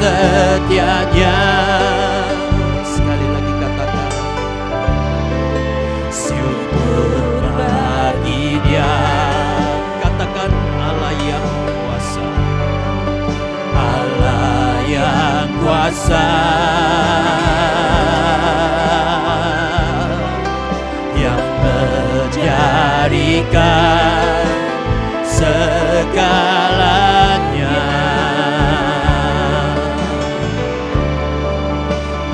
setianya. Sekali lagi katakan, syukur bagi Dia. Katakan Allah yang kuasa, Allah yang kuasa, yang menjadikan segalanya.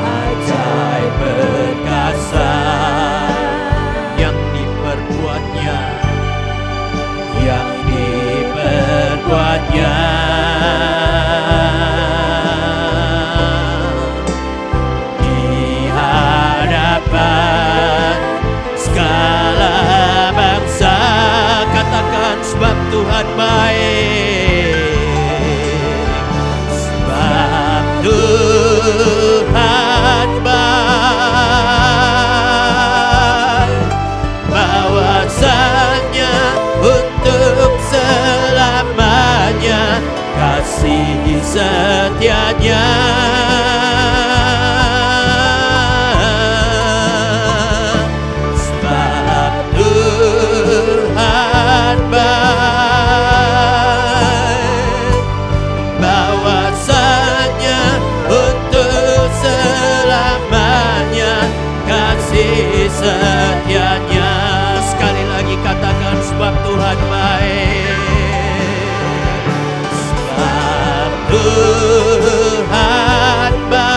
Ajaib perkasa yang diperbuatnya, yang diperbuatnya. Di hadapan segala bangsa, katakan sebab Tuhan baik, sebab Tuhan baik, bahwasanya untuk selamanya kasih setianya. Sebab Tuhan baik, bahwasanya untuk selamanya kasih setianya. Sekali lagi katakan sebab Tuhan baik, sebab Tuhan baik,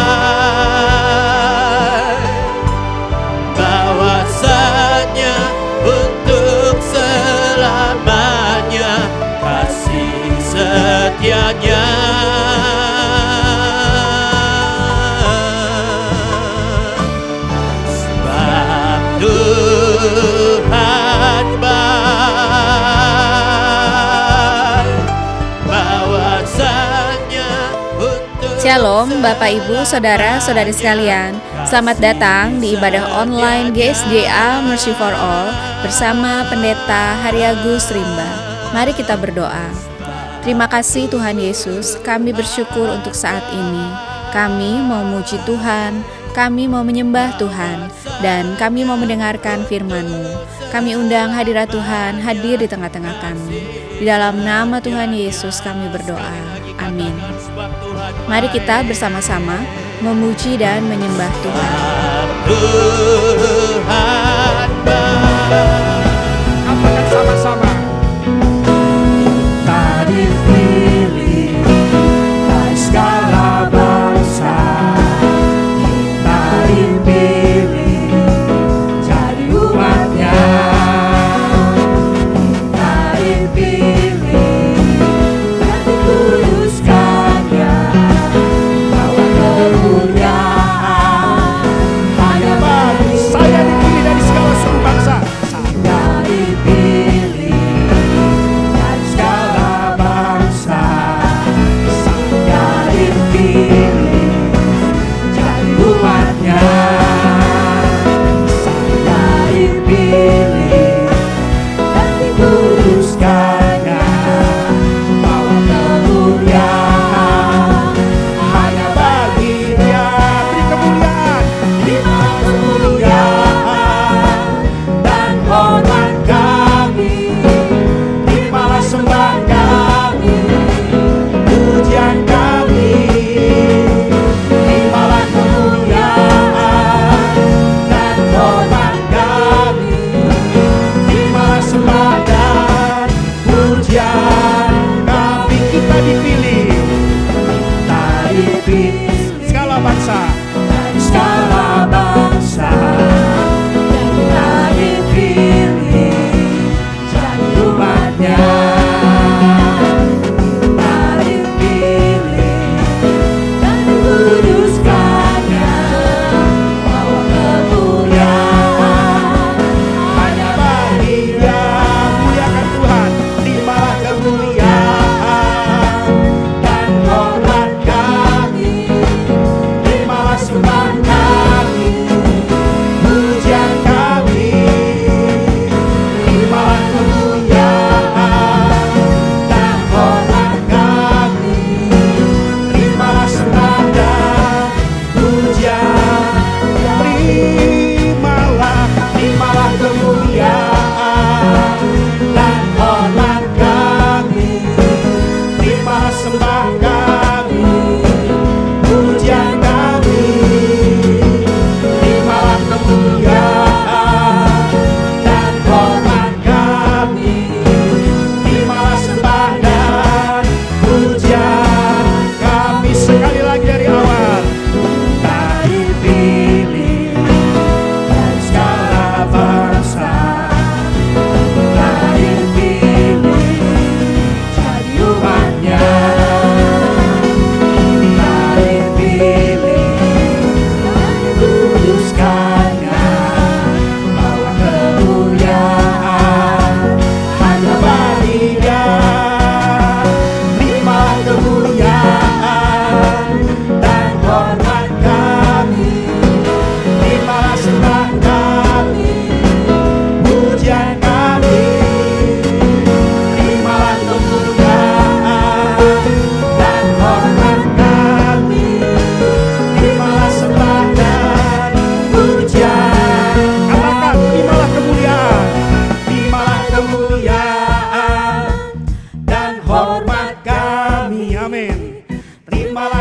bahwasanya untuk selamanya kasih setianya. Sebab Tuhan baik, bahwasanya untuk. Shalom Bapak Ibu Saudara Saudari sekalian. Selamat datang di ibadah online GSJA Mercy for All bersama Pendeta Haryagus Rimba. Mari kita berdoa. Terima kasih Tuhan Yesus, kami bersyukur untuk saat ini. Kami mau memuji Tuhan, kami mau menyembah Tuhan, dan kami mau mendengarkan firman-Mu. Kami undang hadirat Tuhan hadir di tengah-tengah kami. Di dalam nama Tuhan Yesus kami berdoa. Amin. Mari kita bersama-sama memuji dan menyembah Tuhan. Tuhan baik. Katakan sama-sama. Kita dipilih dari segala bangsa, kita dipilih jadi umatnya, kita dipilih dan dikuduskannya, bawa kemuliaan hanya bagi Saya dipilih dari segala suku bangsa. kita dipilih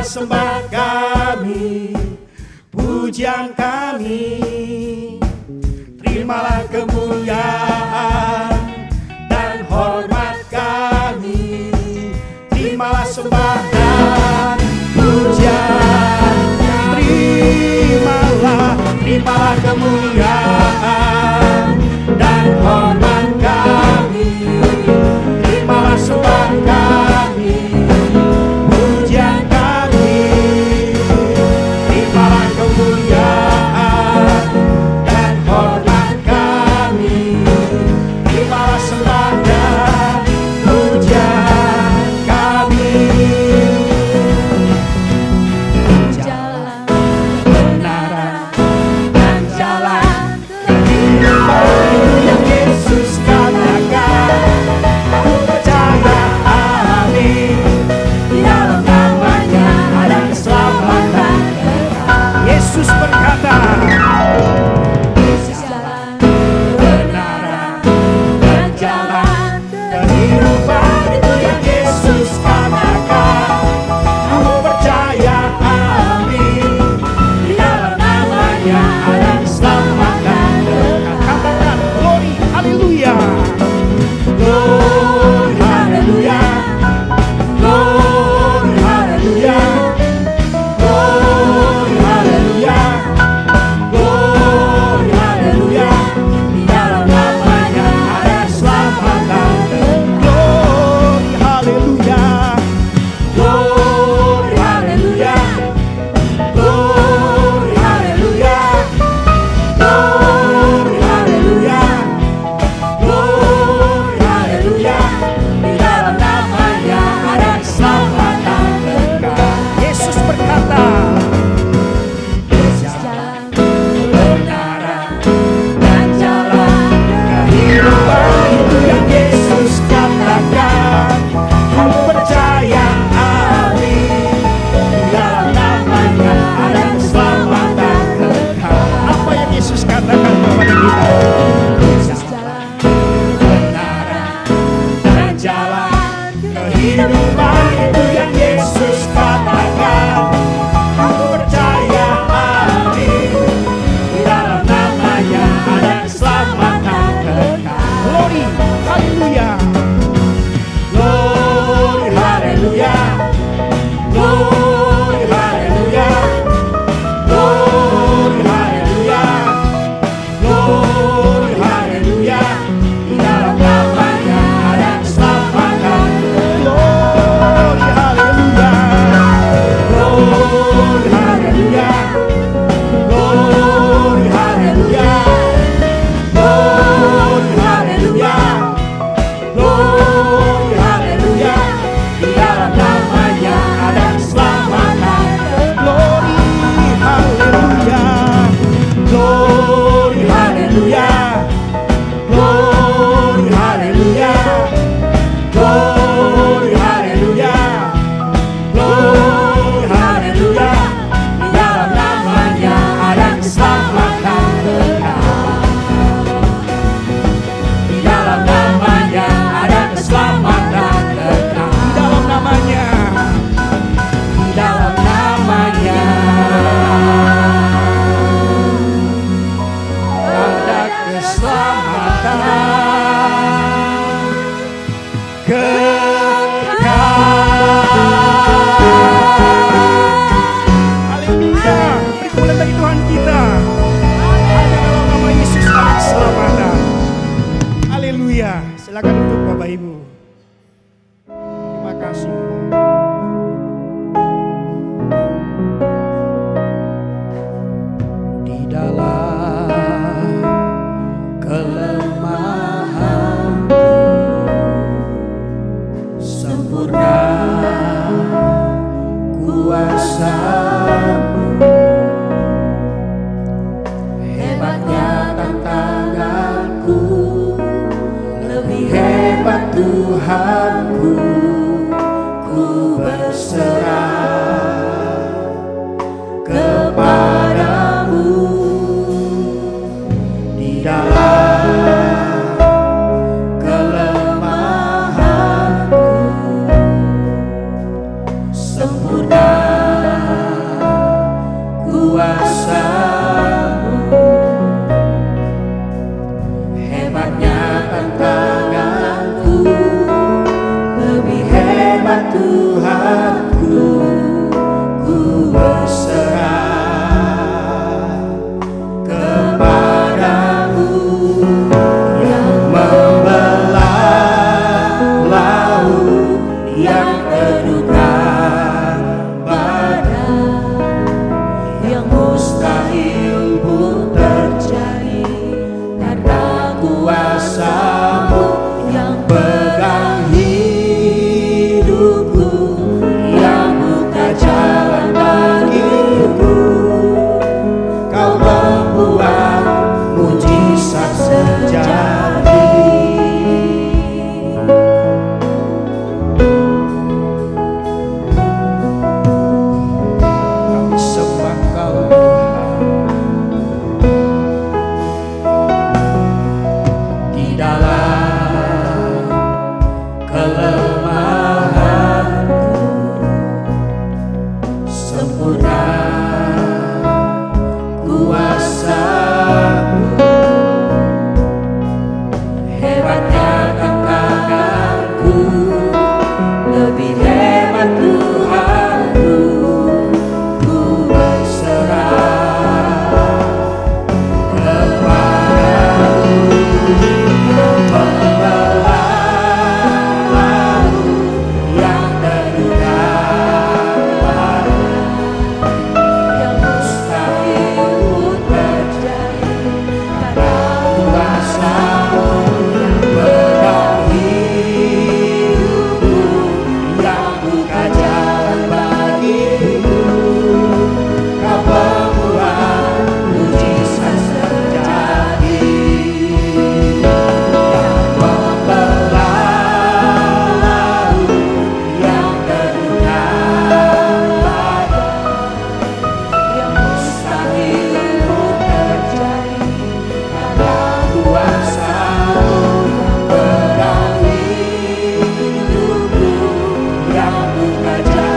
sembah kami, pujian kami. Terimalah kemuliaan dan hormat kami. Terimalah sembah dan pujian. Terimalah kemuliaan dan hormat kami. Terimalah sembah kami, pujian kami. Terimalah kemuliaan dan hormat kami. Terimalah sembah dan pujian kami. Yesus berkata, jalan kebenaran dan jalan kehidupan, itu yang Yesus katakan. Aku percaya, amin. Di dalam namanya ada keselamatan dekat. Katakan glory, haleluya. Glory, haleluya. Glory, haleluya. Silakan duduk Bapak Ibu. Terima kasih. Di dalam kelemahanku sempurna kuasa-Mu. Hebatnya tantanganku, lebih hebat Tuhanku, ku berserah kepadamu. Di dalam kelemahanku sempurna yang terduga pada yang mustahil pun terjadi karena kuasa-Mu yang pegang hidupku, yang buka jalan bagiku. Kau membuat mujizat terjadi. Kami sembah Kau di dalam kelemahanku, sempurna kuasa-Mu, hebatnya tanganku, lebih hebat Tuhanku. Ku berserah kepadamu, pembelaanmu yang terduga pada yang mustahil pun terjadi karena kuasa-Mu yang pegang hidupku, yang buka jalan bagiku. Kau membuat mujizat terjadi, yang membelahku, yang terduga pada yang mustahil pun terjadi karena kuasa-Mu yang pegang hidupku, yang buka jalan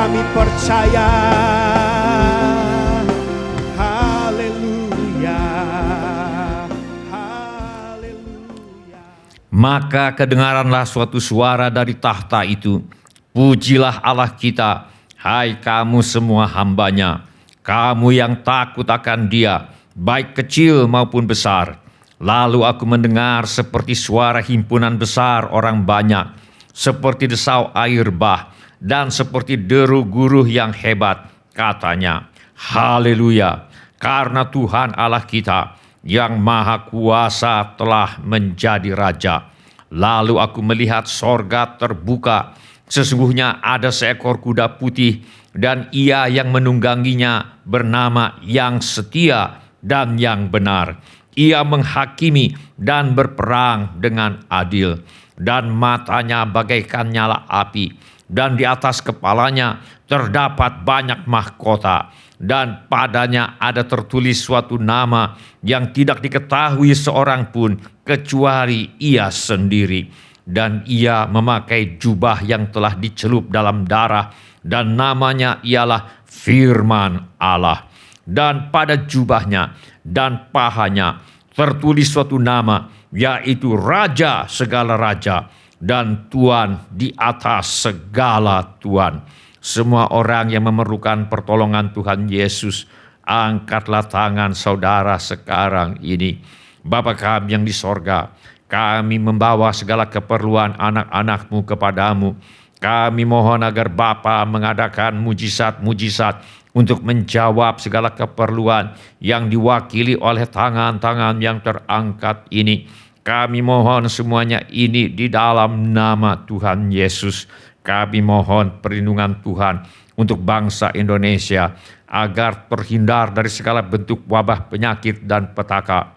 kami percaya. Haleluya, haleluya. Maka kedengaranlah suatu suara dari tahta itu. Pujilah Allah kita, hai kamu semua hamba-Nya, kamu yang takut akan Dia, baik kecil maupun besar. Lalu aku mendengar seperti suara himpunan besar orang banyak, seperti desau air bah, dan seperti deru guruh yang hebat. Katanya, haleluya, karena Tuhan Allah kita yang maha kuasa telah menjadi Raja. Lalu aku melihat sorga terbuka. Sesungguhnya ada seekor kuda putih, dan Ia yang menungganginya bernama Yang Setia dan Yang Benar. Ia menghakimi dan berperang dengan adil, dan matanya bagaikan nyala api, dan di atas kepalanya terdapat banyak mahkota, dan padanya ada tertulis suatu nama yang tidak diketahui seorang pun kecuali Ia sendiri. Dan Ia memakai jubah yang telah dicelup dalam darah, dan namanya ialah Firman Allah. Dan pada jubahnya dan pahanya tertulis suatu nama, yaitu Raja segala raja dan Tuan di atas segala tuan. Semua orang yang memerlukan pertolongan Tuhan Yesus, angkatlah tangan saudara sekarang ini. Bapa kami yang di sorga, kami membawa segala keperluan anak-anak-Mu kepadamu. Kami mohon agar Bapa mengadakan mujizat-mujizat untuk menjawab segala keperluan yang diwakili oleh tangan-tangan yang terangkat ini. Kami mohon semuanya ini di dalam nama Tuhan Yesus. Kami mohon perlindungan Tuhan untuk bangsa Indonesia agar terhindar dari segala bentuk wabah penyakit dan petaka.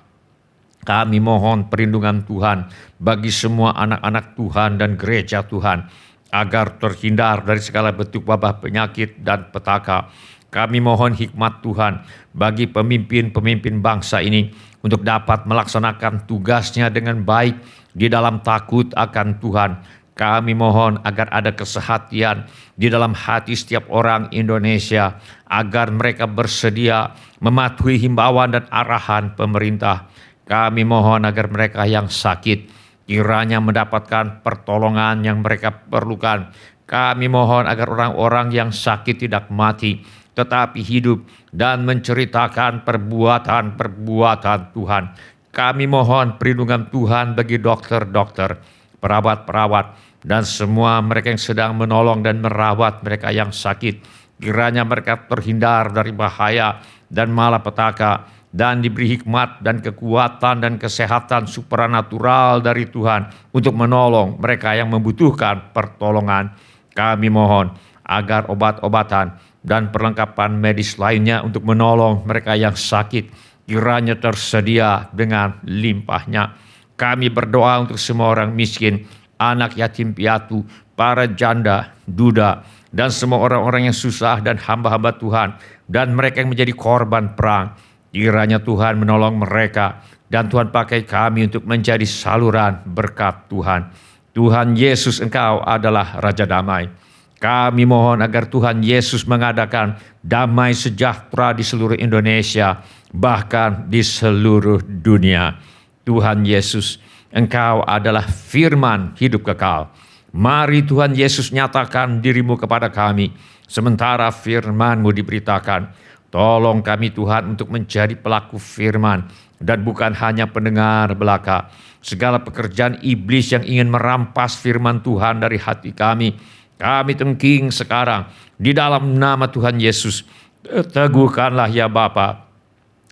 Kami mohon perlindungan Tuhan bagi semua anak-anak Tuhan dan gereja Tuhan agar terhindar dari segala bentuk wabah penyakit dan petaka. Kami mohon hikmat Tuhan bagi pemimpin-pemimpin bangsa ini untuk dapat melaksanakan tugasnya dengan baik di dalam takut akan Tuhan. Kami mohon agar ada kesehatan di dalam hati setiap orang Indonesia, agar mereka bersedia mematuhi himbauan dan arahan pemerintah. Kami mohon agar mereka yang sakit kiranya mendapatkan pertolongan yang mereka perlukan. Kami mohon agar orang-orang yang sakit tidak mati, tetapi hidup dan menceritakan perbuatan-perbuatan Tuhan. Kami mohon perlindungan Tuhan bagi dokter-dokter, perawat-perawat, dan semua mereka yang sedang menolong dan merawat mereka yang sakit. Kiranya mereka terhindar dari bahaya dan malapetaka, dan diberi hikmat dan kekuatan dan kesehatan supranatural dari Tuhan untuk menolong mereka yang membutuhkan pertolongan. Kami mohon agar obat-obatan dan perlengkapan medis lainnya untuk menolong mereka yang sakit kiranya tersedia dengan limpahnya. Kami berdoa untuk semua orang miskin, anak yatim piatu, para janda, duda, dan semua orang-orang yang susah dan hamba-hamba Tuhan, dan mereka yang menjadi korban perang. Kiranya Tuhan menolong mereka, dan Tuhan pakai kami untuk menjadi saluran berkat Tuhan. Tuhan Yesus, Engkau adalah Raja Damai. Kami mohon agar Tuhan Yesus mengadakan damai sejahtera di seluruh Indonesia, bahkan di seluruh dunia. Tuhan Yesus, Engkau adalah firman hidup kekal. Mari Tuhan Yesus nyatakan diri-Mu kepada kami, sementara firman-Mu diberitakan. Tolong kami Tuhan untuk menjadi pelaku firman dan bukan hanya pendengar belaka. Segala pekerjaan iblis yang ingin merampas firman Tuhan dari hati kami, kami tengking sekarang di dalam nama Tuhan Yesus. Teguhkanlah ya Bapa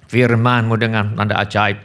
firman-Mu dengan tanda ajaib,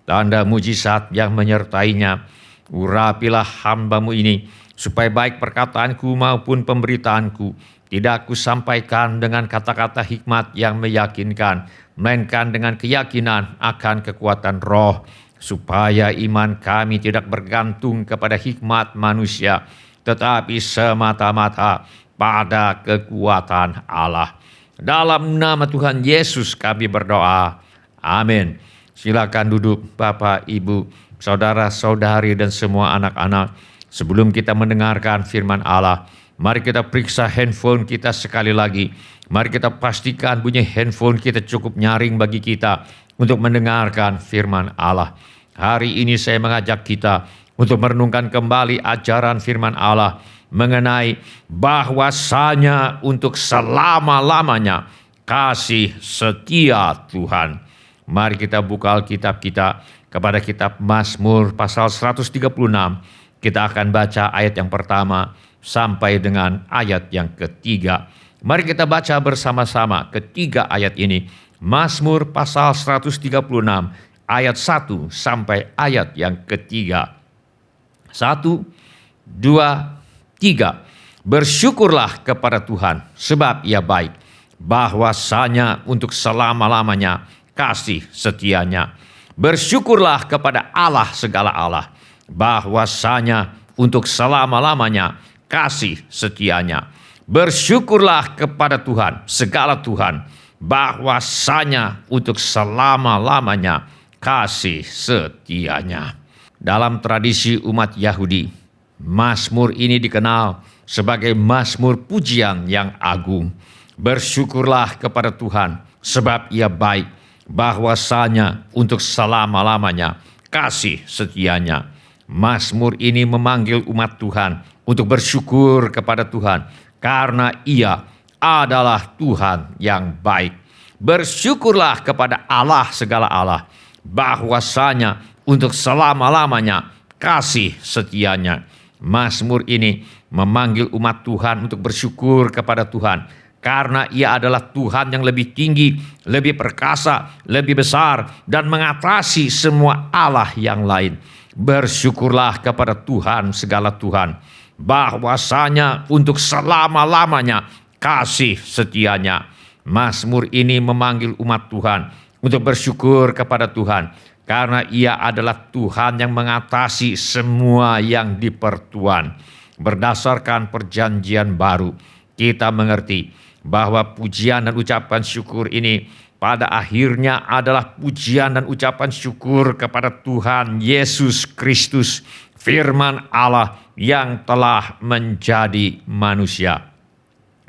tanda mujizat yang menyertainya. Urapilah hamba-Mu ini, supaya baik perkataanku maupun pemberitaanku tidak aku sampaikan dengan kata-kata hikmat yang meyakinkan, melainkan dengan keyakinan akan kekuatan roh, supaya iman kami tidak bergantung kepada hikmat manusia, tetapi semata-mata pada kekuatan Allah. Dalam nama Tuhan Yesus kami berdoa. Amin. Silakan duduk Bapak, Ibu, saudara-saudari, dan semua anak-anak. Sebelum kita mendengarkan firman Allah, Mari kita periksa handphone kita sekali lagi. Mari kita pastikan bunyi handphone kita cukup nyaring bagi kita untuk mendengarkan firman Allah. Hari ini saya mengajak kita untuk merenungkan kembali ajaran firman Allah mengenai bahwasanya untuk selama-lamanya kasih setia Tuhan. Mari kita buka Alkitab kita kepada kitab Mazmur pasal 136. Kita akan baca ayat yang pertama sampai dengan ayat yang ketiga. Mari kita baca bersama-sama ketiga ayat ini. Mazmur pasal 136 ayat 1 sampai ayat yang ketiga. 1, 2, 3. Bersyukurlah kepada Tuhan sebab Ia baik, bahwasanya untuk selama-lamanya kasih setianya. Bersyukurlah kepada Allah segala Allah, bahwasanya untuk selama-lamanya kasih setianya. Bersyukurlah kepada Tuhan segala Tuhan, bahwasanya untuk selama-lamanya kasih setianya. Dalam tradisi umat Yahudi, Mazmur ini dikenal sebagai Mazmur pujian yang agung. Bersyukurlah kepada Tuhan sebab Ia baik, bahwasanya untuk selama-lamanya kasih setianya. Mazmur ini memanggil umat Tuhan untuk bersyukur kepada Tuhan karena Ia adalah Tuhan yang baik. Bersyukurlah kepada Allah segala Allah, bahwasanya untuk selama-lamanya kasih setianya. Mazmur ini memanggil umat Tuhan untuk bersyukur kepada Tuhan karena Ia adalah Tuhan yang lebih tinggi, lebih perkasa, lebih besar, dan mengatasi semua Allah yang lain. Bersyukurlah kepada Tuhan segala Tuhan, bahwasanya untuk selama-lamanya kasih setianya. Mazmur ini memanggil umat Tuhan untuk bersyukur kepada Tuhan karena Ia adalah Tuhan yang mengatasi semua yang di pertuan. Berdasarkan perjanjian baru, kita mengerti bahwa pujian dan ucapan syukur ini pada akhirnya adalah pujian dan ucapan syukur kepada Tuhan Yesus Kristus, firman Allah yang telah menjadi manusia.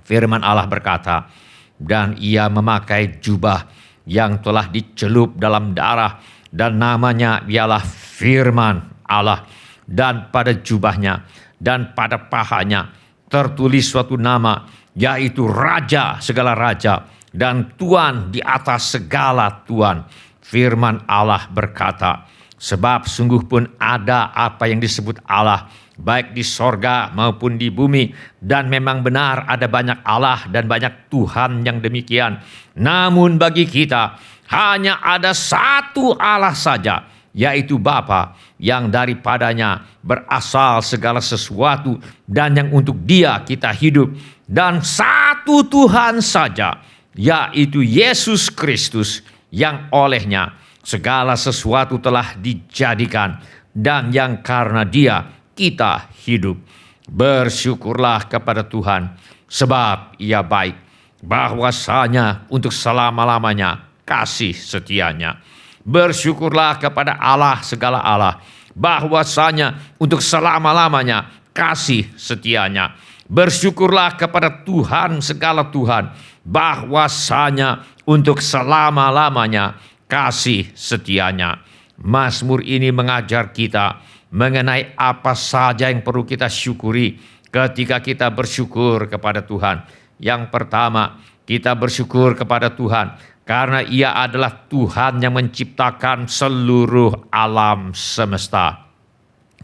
Firman Allah berkata, dan Ia memakai jubah yang telah dicelup dalam darah, dan namanya ialah firman Allah. Dan pada jubahnya dan pada pahanya tertulis suatu nama, yaitu Raja segala Raja dan Tuan di atas segala Tuan. Firman Allah berkata, sebab sungguh pun ada apa yang disebut Allah, baik di sorga maupun di bumi, dan memang benar ada banyak Allah dan banyak Tuhan yang demikian. Namun bagi kita hanya ada satu Allah saja, yaitu Bapa, yang daripadanya berasal segala sesuatu dan yang untuk Dia kita hidup, dan satu Tuhan saja, yaitu Yesus Kristus, yang olehnya segala sesuatu telah dijadikan dan yang karena Dia kita hidup. Bersyukurlah kepada Tuhan sebab Ia baik, bahwasanya untuk selama-lamanya kasih setianya. Bersyukurlah kepada Allah segala Allah, bahwasanya untuk selama-lamanya kasih setianya. Bersyukurlah kepada Tuhan segala Tuhan, bahwasanya untuk selama-lamanya kasih setianya. Mazmur ini mengajar kita mengenai apa saja yang perlu kita syukuri ketika kita bersyukur kepada Tuhan. Yang pertama, kita bersyukur kepada Tuhan karena Ia adalah Tuhan yang menciptakan seluruh alam semesta.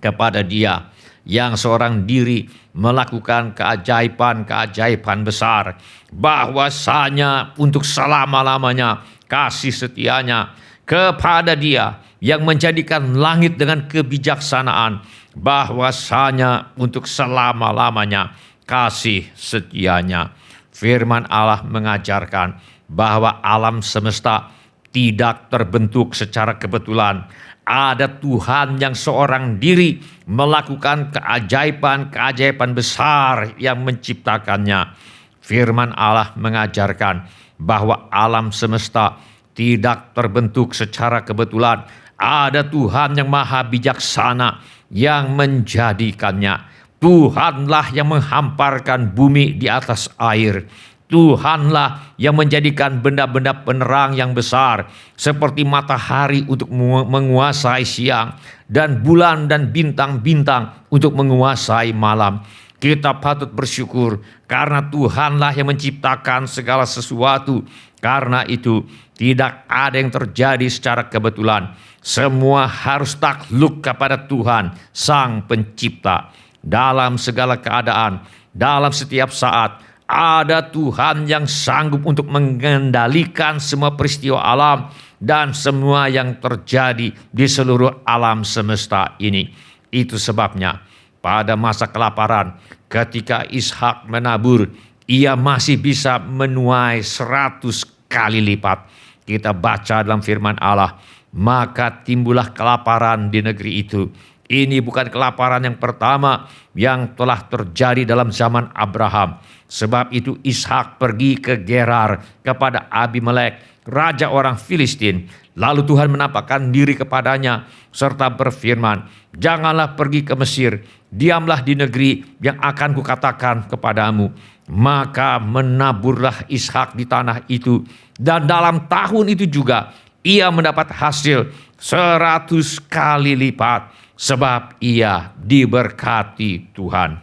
Kepada Dia yang seorang diri melakukan keajaiban-keajaiban besar, bahwasanya untuk selama-lamanya kasih setianya. Kepada Dia yang menjadikan langit dengan kebijaksanaan, bahwasanya untuk selama-lamanya kasih setianya. Firman Allah mengajarkan bahwa alam semesta tidak terbentuk secara kebetulan. Ada Tuhan yang seorang diri melakukan keajaiban-keajaiban besar yang menciptakannya. Firman Allah mengajarkan bahwa alam semesta tidak terbentuk secara kebetulan. Ada Tuhan yang maha bijaksana yang menjadikannya. Tuhanlah yang menghamparkan bumi di atas air. Tuhanlah yang menjadikan benda-benda penerang yang besar seperti matahari untuk menguasai siang dan bulan dan bintang-bintang untuk menguasai malam. Kita patut bersyukur karena Tuhanlah yang menciptakan segala sesuatu. Karena itu tidak ada yang terjadi secara kebetulan. Semua harus takluk kepada Tuhan Sang Pencipta. Dalam segala keadaan, dalam setiap saat, ada Tuhan yang sanggup untuk mengendalikan semua peristiwa alam dan semua yang terjadi di seluruh alam semesta ini. Itu sebabnya pada masa kelaparan ketika Ishak menabur, ia masih bisa menuai 100 kali lipat. Kita baca dalam firman Allah, maka timbullah kelaparan di negeri itu. Ini bukan kelaparan yang pertama yang telah terjadi dalam zaman Abraham. Sebab itu Ishak pergi ke Gerar kepada Abimelek, raja orang Filistin. Lalu Tuhan menampakkan diri kepadanya serta berfirman, janganlah pergi ke Mesir, diamlah di negeri yang akan kukatakan kepadamu. Maka menaburlah Ishak di tanah itu, dan dalam tahun itu juga ia mendapat hasil 100 kali lipat. Sebab ia diberkati Tuhan.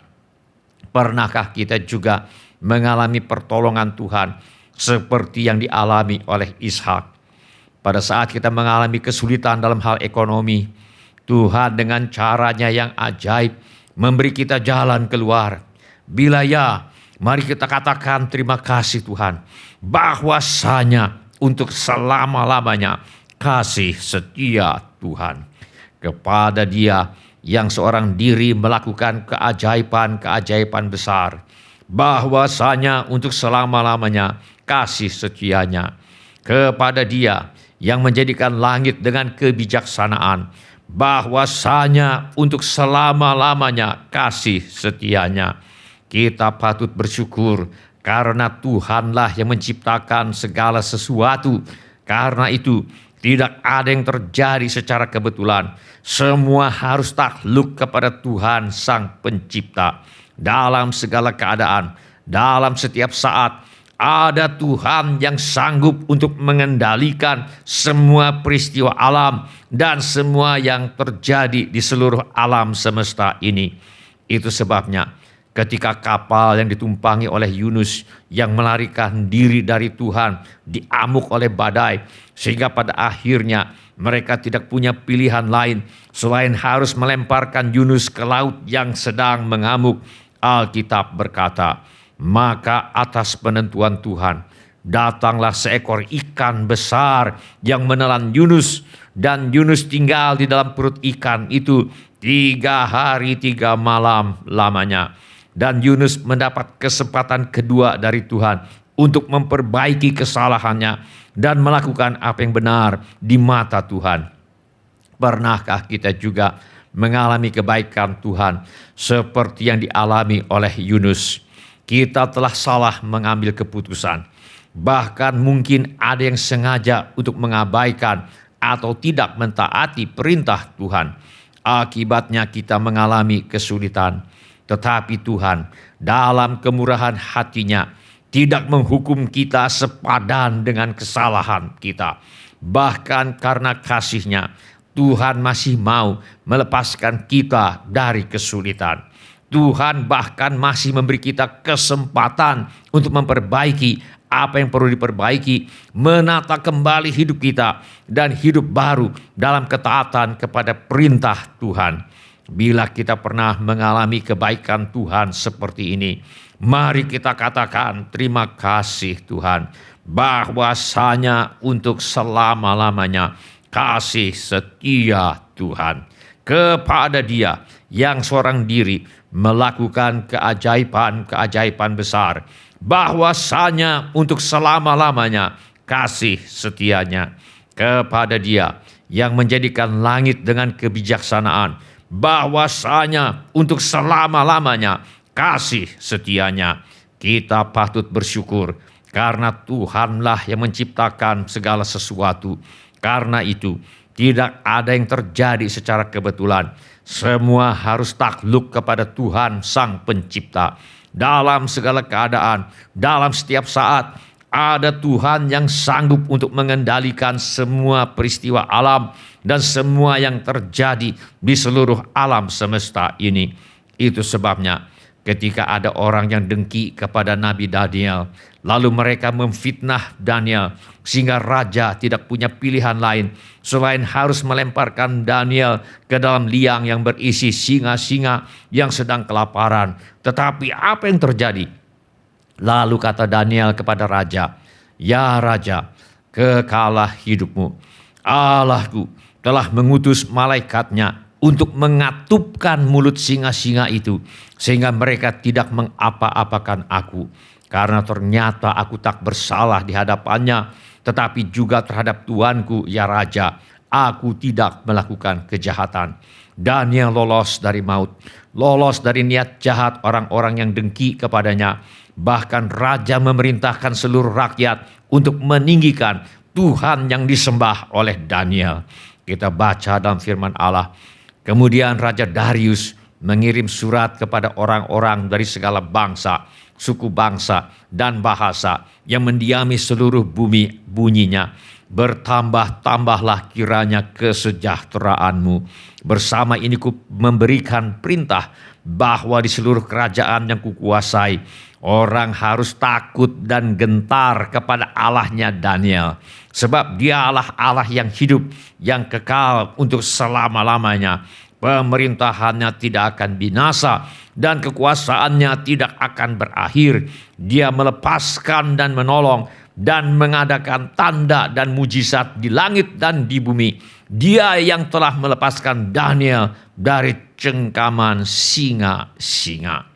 Pernahkah kita juga mengalami pertolongan Tuhan seperti yang dialami oleh Ishak? Pada saat kita mengalami kesulitan dalam hal ekonomi, Tuhan dengan caranya yang ajaib memberi kita jalan keluar. Bila ya, mari kita katakan terima kasih Tuhan, bahwasanya untuk selama-lamanya kasih setia Tuhan. Kepada Dia yang seorang diri melakukan keajaiban-keajaiban besar, bahwasanya untuk selama-lamanya kasih setianya. Kepada Dia yang menjadikan langit dengan kebijaksanaan, bahwasanya untuk selama-lamanya kasih setianya. Kita patut bersyukur karena Tuhanlah yang menciptakan segala sesuatu. Karena itu tidak ada yang terjadi secara kebetulan. Semua harus takluk kepada Tuhan Sang Pencipta. Dalam segala keadaan, dalam setiap saat, ada Tuhan yang sanggup untuk mengendalikan semua peristiwa alam dan semua yang terjadi di seluruh alam semesta ini. Itu sebabnya ketika kapal yang ditumpangi oleh Yunus yang melarikan diri dari Tuhan diamuk oleh badai, sehingga pada akhirnya mereka tidak punya pilihan lain selain harus melemparkan Yunus ke laut yang sedang mengamuk. Alkitab berkata, maka atas penentuan Tuhan datanglah seekor ikan besar yang menelan Yunus, dan Yunus tinggal di dalam perut ikan itu 3 hari 3 malam lamanya. Dan Yunus mendapat kesempatan kedua dari Tuhan untuk memperbaiki kesalahannya dan melakukan apa yang benar di mata Tuhan. Pernahkah kita juga mengalami kebaikan Tuhan seperti yang dialami oleh Yunus? Kita telah salah mengambil keputusan. Bahkan mungkin ada yang sengaja untuk mengabaikan atau tidak mentaati perintah Tuhan. Akibatnya kita mengalami kesulitan. Tetapi Tuhan dalam kemurahan hatinya tidak menghukum kita sepadan dengan kesalahan kita. Bahkan karena kasih-Nya, Tuhan masih mau melepaskan kita dari kesulitan. Tuhan bahkan masih memberi kita kesempatan untuk memperbaiki apa yang perlu diperbaiki, menata kembali hidup kita dan hidup baru dalam ketaatan kepada perintah Tuhan. Bila kita pernah mengalami kebaikan Tuhan seperti ini, mari kita katakan terima kasih Tuhan, bahwasanya untuk selama-lamanya kasih setia Tuhan. Kepada Dia yang seorang diri melakukan keajaiban-keajaiban besar, bahwasanya untuk selama-lamanya kasih setianya. Kepada Dia yang menjadikan langit dengan kebijaksanaan, bahwasanya untuk selama-lamanya kasih setianya. Kita patut bersyukur karena Tuhanlah yang menciptakan segala sesuatu. Karena itu Tidak ada yang terjadi secara kebetulan. Semua harus takluk kepada Tuhan Sang Pencipta. Dalam segala keadaan, dalam setiap saat, ada Tuhan yang sanggup untuk mengendalikan semua peristiwa alam dan semua yang terjadi di seluruh alam semesta ini. Itu sebabnya ketika ada orang yang dengki kepada Nabi Daniel, lalu mereka memfitnah Daniel sehingga raja tidak punya pilihan lain selain harus melemparkan Daniel ke dalam liang yang berisi singa-singa yang sedang kelaparan. Tetapi apa yang terjadi? Lalu kata Daniel kepada raja, "Ya raja, kekalah hidupmu. Allahku telah mengutus malaikatnya untuk mengatupkan mulut singa-singa itu, sehingga mereka tidak mengapa-apakan aku. Karena ternyata aku tak bersalah di hadapannya, tetapi juga terhadap Tuanku, ya raja, aku tidak melakukan kejahatan." Daniel lolos dari maut, lolos dari niat jahat orang-orang yang dengki kepadanya. Bahkan raja memerintahkan seluruh rakyat untuk meninggikan Tuhan yang disembah oleh Daniel. Kita baca dalam firman Allah. Kemudian Raja Darius mengirim surat kepada orang-orang dari segala bangsa, suku bangsa, dan bahasa yang mendiami seluruh bumi. Bunyinya, "Bertambah-tambahlah kiranya kesejahteraanmu. Bersama ini ku memberikan perintah bahwa di seluruh kerajaan yang kukuasai, orang harus takut dan gentar kepada Allahnya Daniel. Sebab dialah Allah yang hidup, yang kekal untuk selama-lamanya. Pemerintahannya tidak akan binasa dan kekuasaannya tidak akan berakhir. Dia melepaskan dan menolong dan mengadakan tanda dan mujizat di langit dan di bumi. Dia yang telah melepaskan Daniel dari cengkaman singa-singa."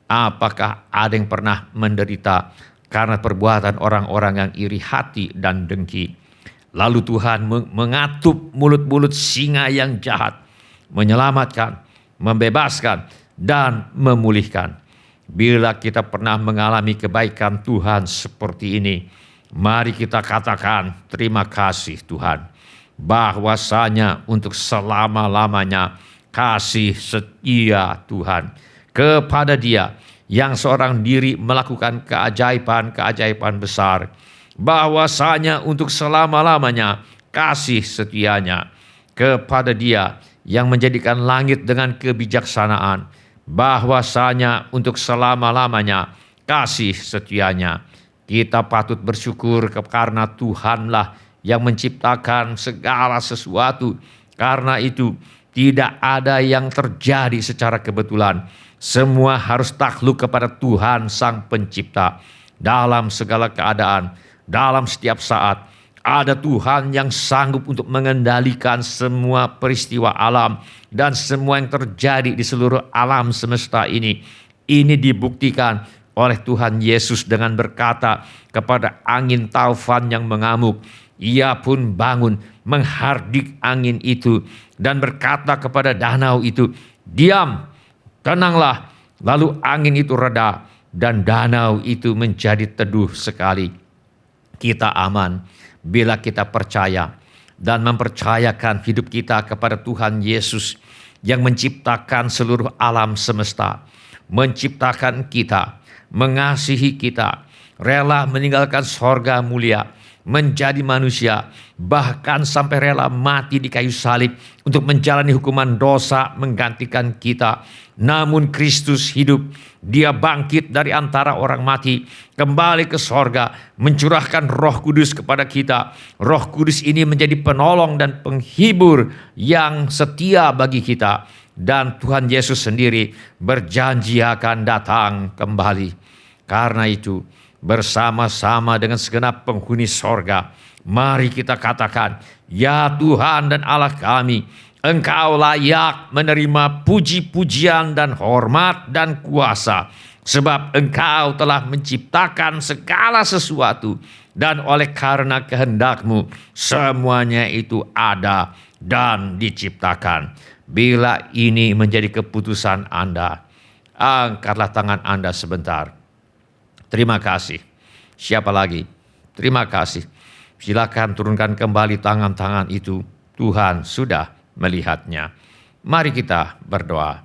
Apakah ada yang pernah menderita karena perbuatan orang-orang yang iri hati dan dengki? Lalu Tuhan mengatup mulut-mulut singa yang jahat, menyelamatkan, membebaskan, dan memulihkan. Bila kita pernah mengalami kebaikan Tuhan seperti ini, mari kita katakan terima kasih Tuhan. Bahwasanya untuk selama-lamanya kasih setia Tuhan kepada Dia yang seorang diri melakukan keajaiban-keajaiban besar. Bahwasanya untuk selama-lamanya kasih setianya kepada Dia yang menjadikan langit dengan kebijaksanaan. Bahwasanya untuk selama-lamanya kasih setianya. Kita patut bersyukur karena Tuhanlah yang menciptakan segala sesuatu. Karena itu tidak ada yang terjadi secara kebetulan. Semua harus takluk kepada Tuhan Sang Pencipta. Dalam segala keadaan, dalam setiap saat, ada Tuhan yang sanggup untuk mengendalikan semua peristiwa alam dan semua yang terjadi di seluruh alam semesta ini. Ini dibuktikan oleh Tuhan Yesus dengan berkata kepada angin taufan yang mengamuk. Ia pun bangun menghardik angin itu dan berkata kepada danau itu, "Diam, tenanglah." Lalu angin itu reda dan danau itu menjadi teduh sekali. Kita aman bila kita percaya dan mempercayakan hidup kita kepada Tuhan Yesus yang menciptakan seluruh alam semesta, menciptakan kita, mengasihi kita, rela meninggalkan sorga mulia, menjadi manusia, bahkan sampai rela mati di kayu salib untuk menjalani hukuman dosa menggantikan kita. Namun Kristus hidup, Dia bangkit dari antara orang mati, kembali ke sorga, mencurahkan Roh Kudus kepada kita. Roh Kudus ini menjadi penolong dan penghibur yang setia bagi kita. Dan Tuhan Yesus sendiri berjanji akan datang kembali. Karena itu, bersama-sama dengan segenap penghuni sorga, mari kita katakan, "Ya Tuhan dan Allah kami, Engkau layak menerima puji-pujian dan hormat dan kuasa, sebab Engkau telah menciptakan segala sesuatu, dan oleh karena kehendak-Mu semuanya itu ada dan diciptakan." Bila ini menjadi keputusan Anda, angkatlah tangan Anda sebentar. Terima kasih. Siapa lagi? Terima kasih. Silakan turunkan kembali tangan-tangan itu. Tuhan sudah melihatnya. Mari kita berdoa.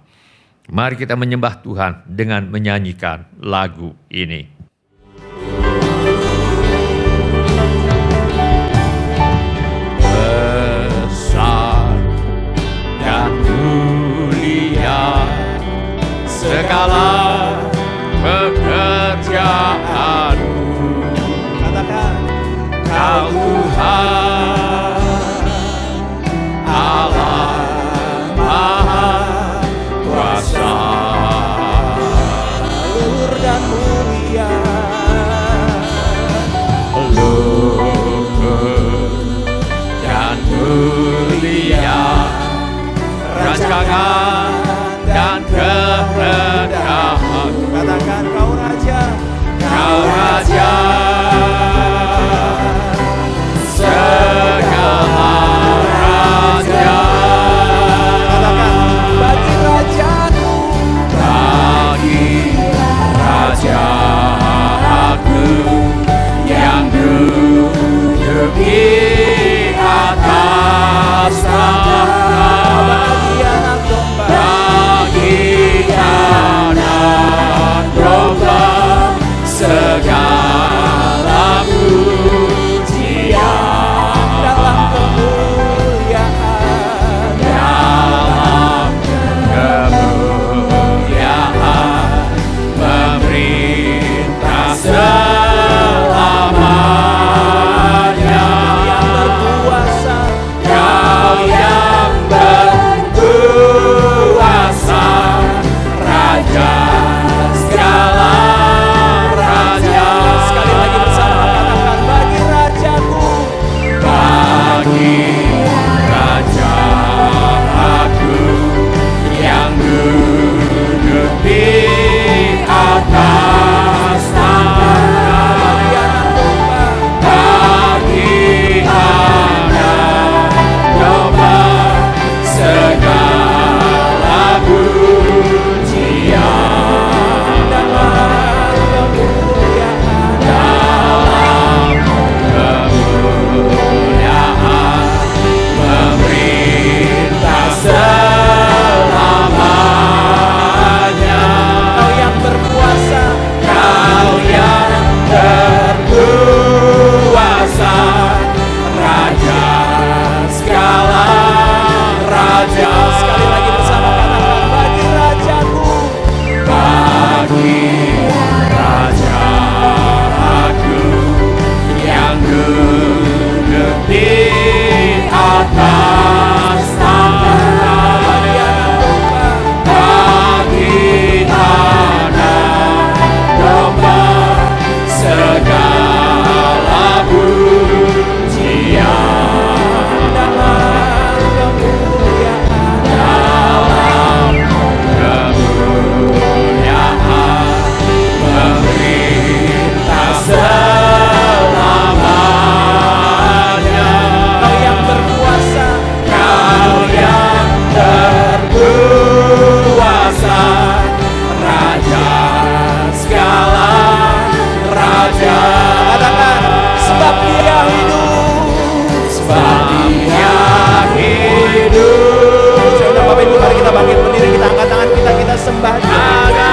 Mari kita menyembah Tuhan dengan menyanyikan lagu ini. Besar dan mulia segala pekerjaanmu, Katakan, Kau Tuhan Allah Maha Kuasa. luhur dan mulia. Luhur dan mulia rancangan dan kehendak-Mu. Katakan, Kau Raja, Kau Raja segala raja. katakan, bagi Rajaku, Bagi Rajaku yang duduk di atas tahta, bagi anak domba, bagi anak domba segala pujian dalam kemuliaan. dalam kemuliaan memerintah selamanya. Yang berkuasa, Kau yang berkuasa, Raja segala raja. sekali lagi bersama katakan, bagi Rajaku, Bagi Raja aku yang duduk di atas tahta, bagi anak domba, bagi anak domba segala pujian dalam kemuliaan. dalam kemuliaan memerintah selamanya. Kau yang berkuasa, Kau yang berkuasa, Raja segala raja. sekali lagi bersama katakan, bagi Rajaku, Bagi Raja aku yang duduk di atas tahta, bagi anak domba, bagi anak domba segala pujian dalam kemuliaan. dalam kemuliaan memerintah selamanya. Kau yang berkuasa, Kau yang berkuasa, Raja segala raja. katakan, sebab Dia hidup. Sebab Dia hidup. Sudah Bapak Ibu, mari kita bangkit berdiri, kita angkat tangan kita, kita sembah Dia.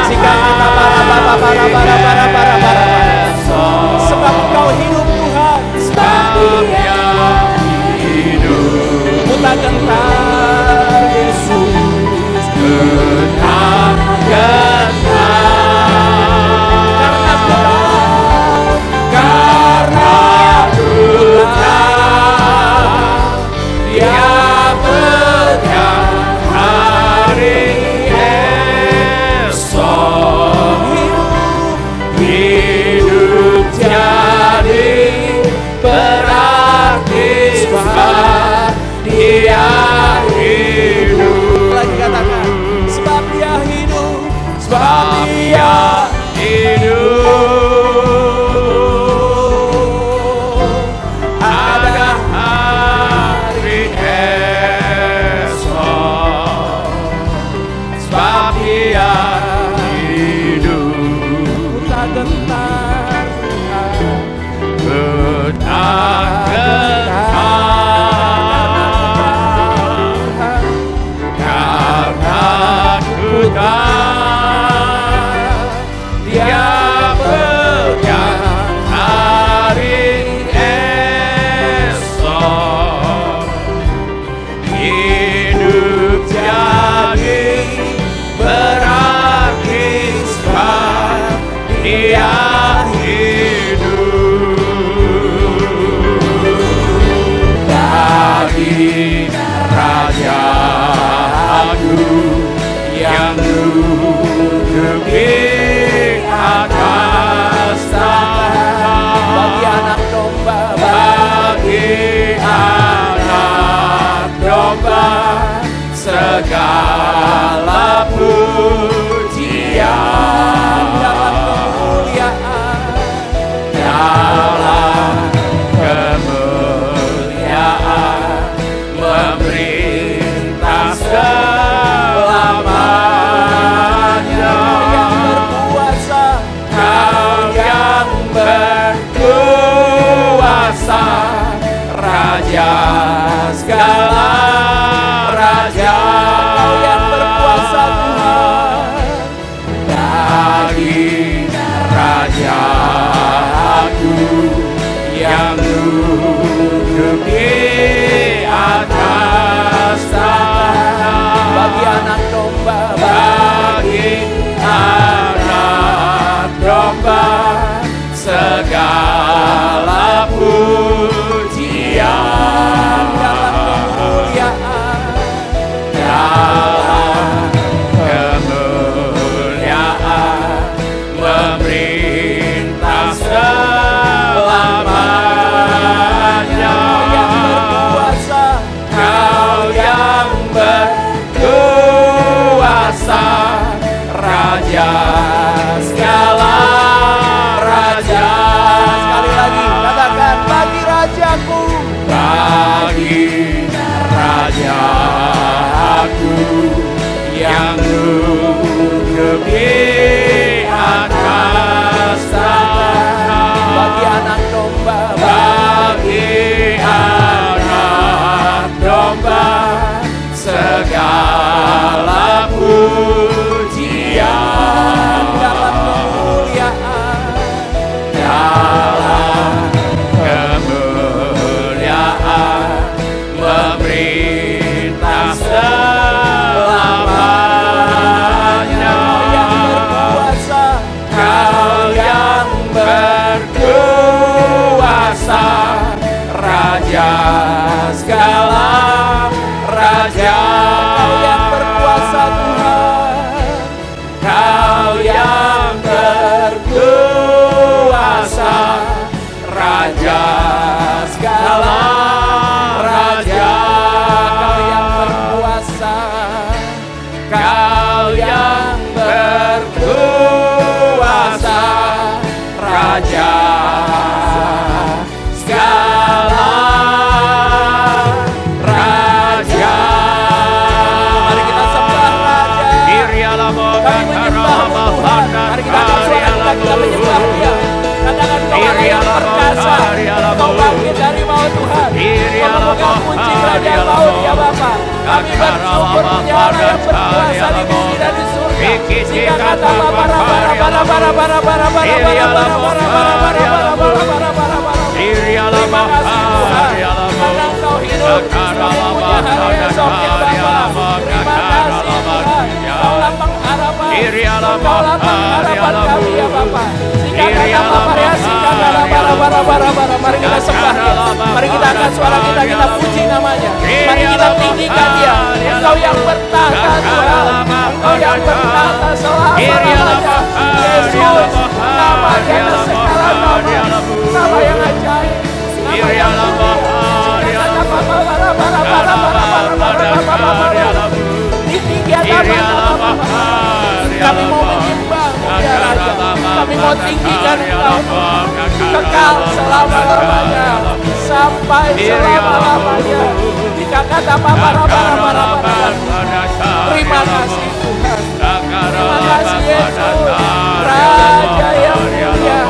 Jika kita para. Sebab Engkau hidup Tuhan. Sebab Dia hidup. Muta gentar Yesus. Gentar karena Putra Dia berkah hari esok hidup jadi berarti sebab Dia hidup. Lagi katakan, sebab Dia Raja Agung yang duduk di atas tahta. Bagi anak domba, Bagi anak domba segala pujian dalam kemuliaan, dalam kemuliaan memerintah selamanya. yang berkuasa, Kau yang berkuasa, Raja segala raja. Kau yang berkuasa Tuhan. Bagi Raja Agung yang duduk di atas tahta. Bagi anak domba, Bagi anak domba segala pujian dalam kemuliaan, dalam kemuliaan memerintah selamanya. yang berkuasa, Kau yang berkuasa, Raja segala raja. sekali lagi katakan bagi rajaku, Bagi Raja Agung yang duduk di atas tahta. bagi anak domba, Bagi anak domba segala pujian dalam kemuliaan, dalam kemuliaan memerintah selamanya. yang berkuasa, Kau yang berkuasa, Raja segala raja. Kau yang berkuasa Tuhan. Kau yang berkuasa, Raja segala raja. Kau yang berkuasa, Kau yang berkuasa, Raja segala raja. mari kita sembah Raja. Kami menyembah-Mu Tuhan. Mari kita angkat suara kita menyembah Dia. Katakan Kau Allah yang perkasa, Kau bangkit dari maut Tuhan. Kau memegang kunci kerajaan maut ya Bapa. Kami bersyukur punya Allah yang berkuasa di bumi dan di surga. Sehingga kata Bapa terima kasih Tuhan, karena Engkau hidup sebagai punya hari esok ya Bapa. Terima kasih Tuhan, Kau lapang harapan, Kau lapang harapan kami ya Bapa. Sehingga kata Bapa ya, mari kita sembah Dia. Mari kita angkat suara kita, kita puji namanya. Mari kita tinggikan Dia. Engkau yang bertahta Tuhan, Engkau yang bertahta selama-lamanya. Yesus, nama di atas segala nama, nama yang ajaib, nama yang mulia. Di tinggian nama kami mau menyembah-Mu ya Raja. Kami mau tinggikan Engkau kekal selama-lamanya, sampai selama-lamanya. Jika kata terima kasih Tuhan, terima kasih Yesus, Raja yang mulia,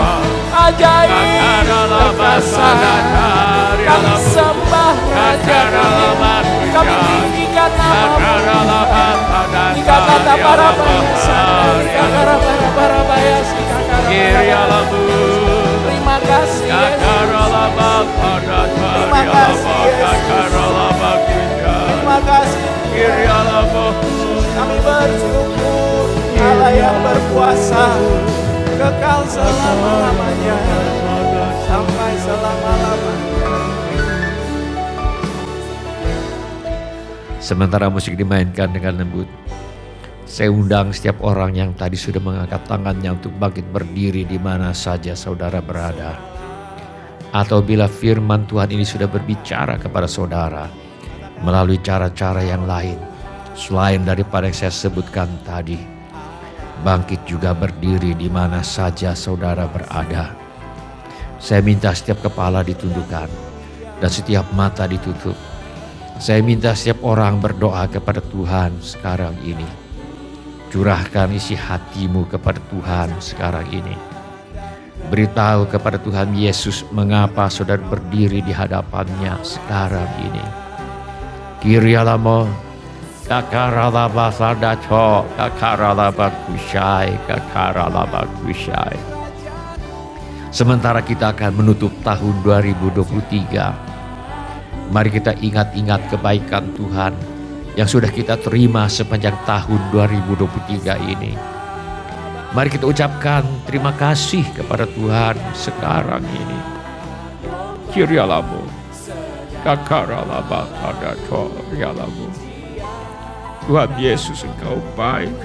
ajaib, perkasa. Kami sembah Raja kami, kami tinggikan nama-Mu. Jika kata para bangsa, terima kasih Yesus, terima kasih Yesus, terima kasih kami bersyukur Allah yang berkuasa kekal selama-lamanya sampai selama-lamanya. Sementara musik dimainkan dengan lembut, saya undang setiap orang yang tadi sudah mengangkat tangannya untuk bangkit berdiri di mana saja saudara berada. Atau bila firman Tuhan ini sudah berbicara kepada saudara melalui cara-cara yang lain selain daripada yang saya sebutkan tadi, bangkit juga berdiri di mana saja saudara berada. Saya minta setiap kepala ditundukkan dan setiap mata ditutup. Saya minta setiap orang berdoa kepada Tuhan sekarang ini. Curahkan isi hatimu kepada Tuhan sekarang ini. Beritahu kepada Tuhan Yesus mengapa saudara berdiri di hadapannya sekarang ini. Kirialamo, kakaralaba sadacho, kakaralaba kusyai, kakaralaba kusyai. Sementara kita akan menutup tahun 2023, mari kita ingat-ingat kebaikan Tuhan yang sudah kita terima sepanjang tahun 2023 ini. Mari kita ucapkan terima kasih kepada Tuhan sekarang ini. Kirialamu, kakaralaba sadacho, rialamu. Tuhan Yesus, Engkau baik.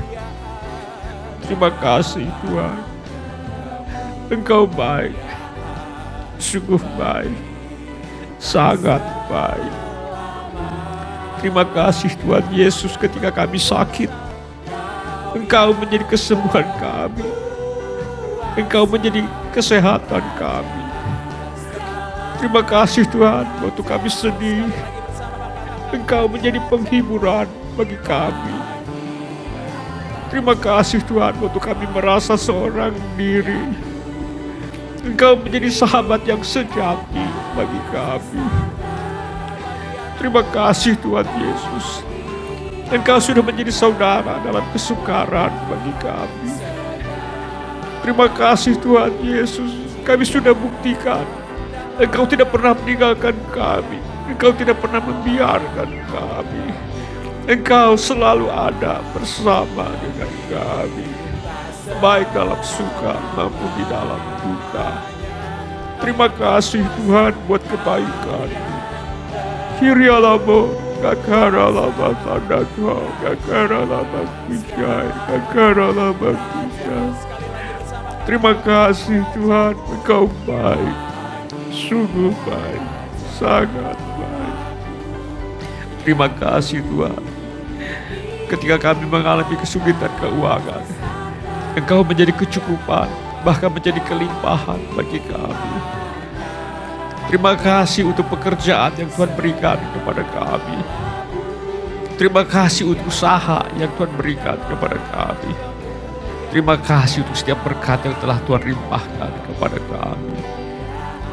Terima kasih Tuhan. Engkau baik, sungguh baik, sangat baik. Terima kasih Tuhan Yesus, ketika kami sakit, Engkau menjadi kesembuhan kami. Engkau menjadi kesehatan kami. Terima kasih Tuhan, waktu kami sedih, Engkau menjadi penghiburan bagi kami. Terima kasih Tuhan, waktu kami merasa seorang diri, Engkau menjadi sahabat yang sejati bagi kami. Terima kasih Tuhan Yesus, Engkau sudah menjadi saudara dalam kesukaran bagi kami. Terima kasih Tuhan Yesus, kami sudah buktikan Engkau tidak pernah meninggalkan kami. Engkau tidak pernah membiarkan kami. Engkau selalu ada bersama dengan kami, baik dalam suka maupun di dalam duka. Terima kasih Tuhan buat kebaikan. Kirialamo, kakaralaba sadacho, kakaralaba kusyai, kakaralaba kusyai. Terima kasih Tuhan, Engkau baik, sungguh baik, sangat baik. Terima kasih Tuhan, ketika kami mengalami kesulitan keuangan, Engkau menjadi kecukupan, bahkan menjadi kelimpahan bagi kami. Terima kasih untuk pekerjaan yang Tuhan berikan kepada kami. Terima kasih untuk usaha yang Tuhan berikan kepada kami. Terima kasih untuk setiap berkat yang telah Tuhan limpahkan kepada kami.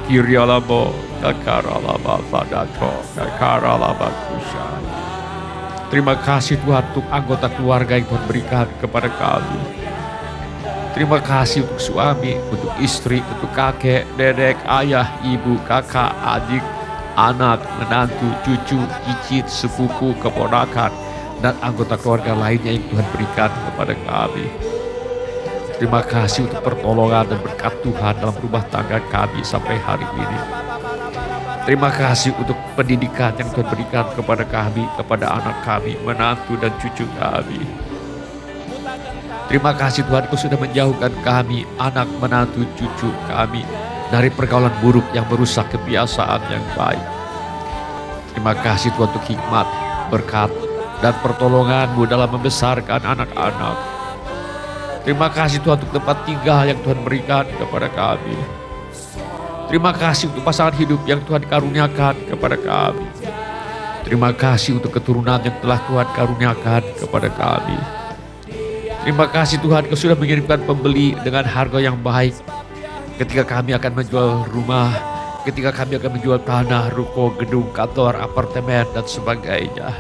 Kirialamo, kakaralaba sadacho, kakaralaba kusyai. Terima kasih Tuhan untuk anggota keluarga yang Tuhan berikan kepada kami. Terima kasih untuk suami, untuk istri, untuk kakek, dedek, ayah, ibu, kakak, adik, anak, menantu, cucu, cicit, sepupu, keponakan, dan anggota keluarga lainnya yang Tuhan berikan kepada kami. Terima kasih untuk pertolongan dan berkat Tuhan dalam rumah tangga kami sampai hari ini. Terima kasih untuk pendidikan yang Tuhan berikan kepada kami, kepada anak kami, menantu, dan cucu kami. Terima kasih Tuhan, Kau sudah menjauhkan kami, anak, menantu, cucu kami dari pergaulan buruk yang merusak kebiasaan yang baik. Terima kasih Tuhan untuk hikmat, berkat, dan pertolongan-Mu dalam membesarkan anak-anak. Terima kasih Tuhan untuk tempat tinggal yang Tuhan berikan kepada kami. Terima kasih untuk pasangan hidup yang Tuhan karuniakan kepada kami. Terima kasih untuk keturunan yang telah Tuhan karuniakan kepada kami. Terima kasih Tuhan, Kau sudah mengirimkan pembeli dengan harga yang baik. Ketika kami akan menjual rumah, ketika kami akan menjual tanah, ruko, gedung, kantor, apartemen, dan sebagainya.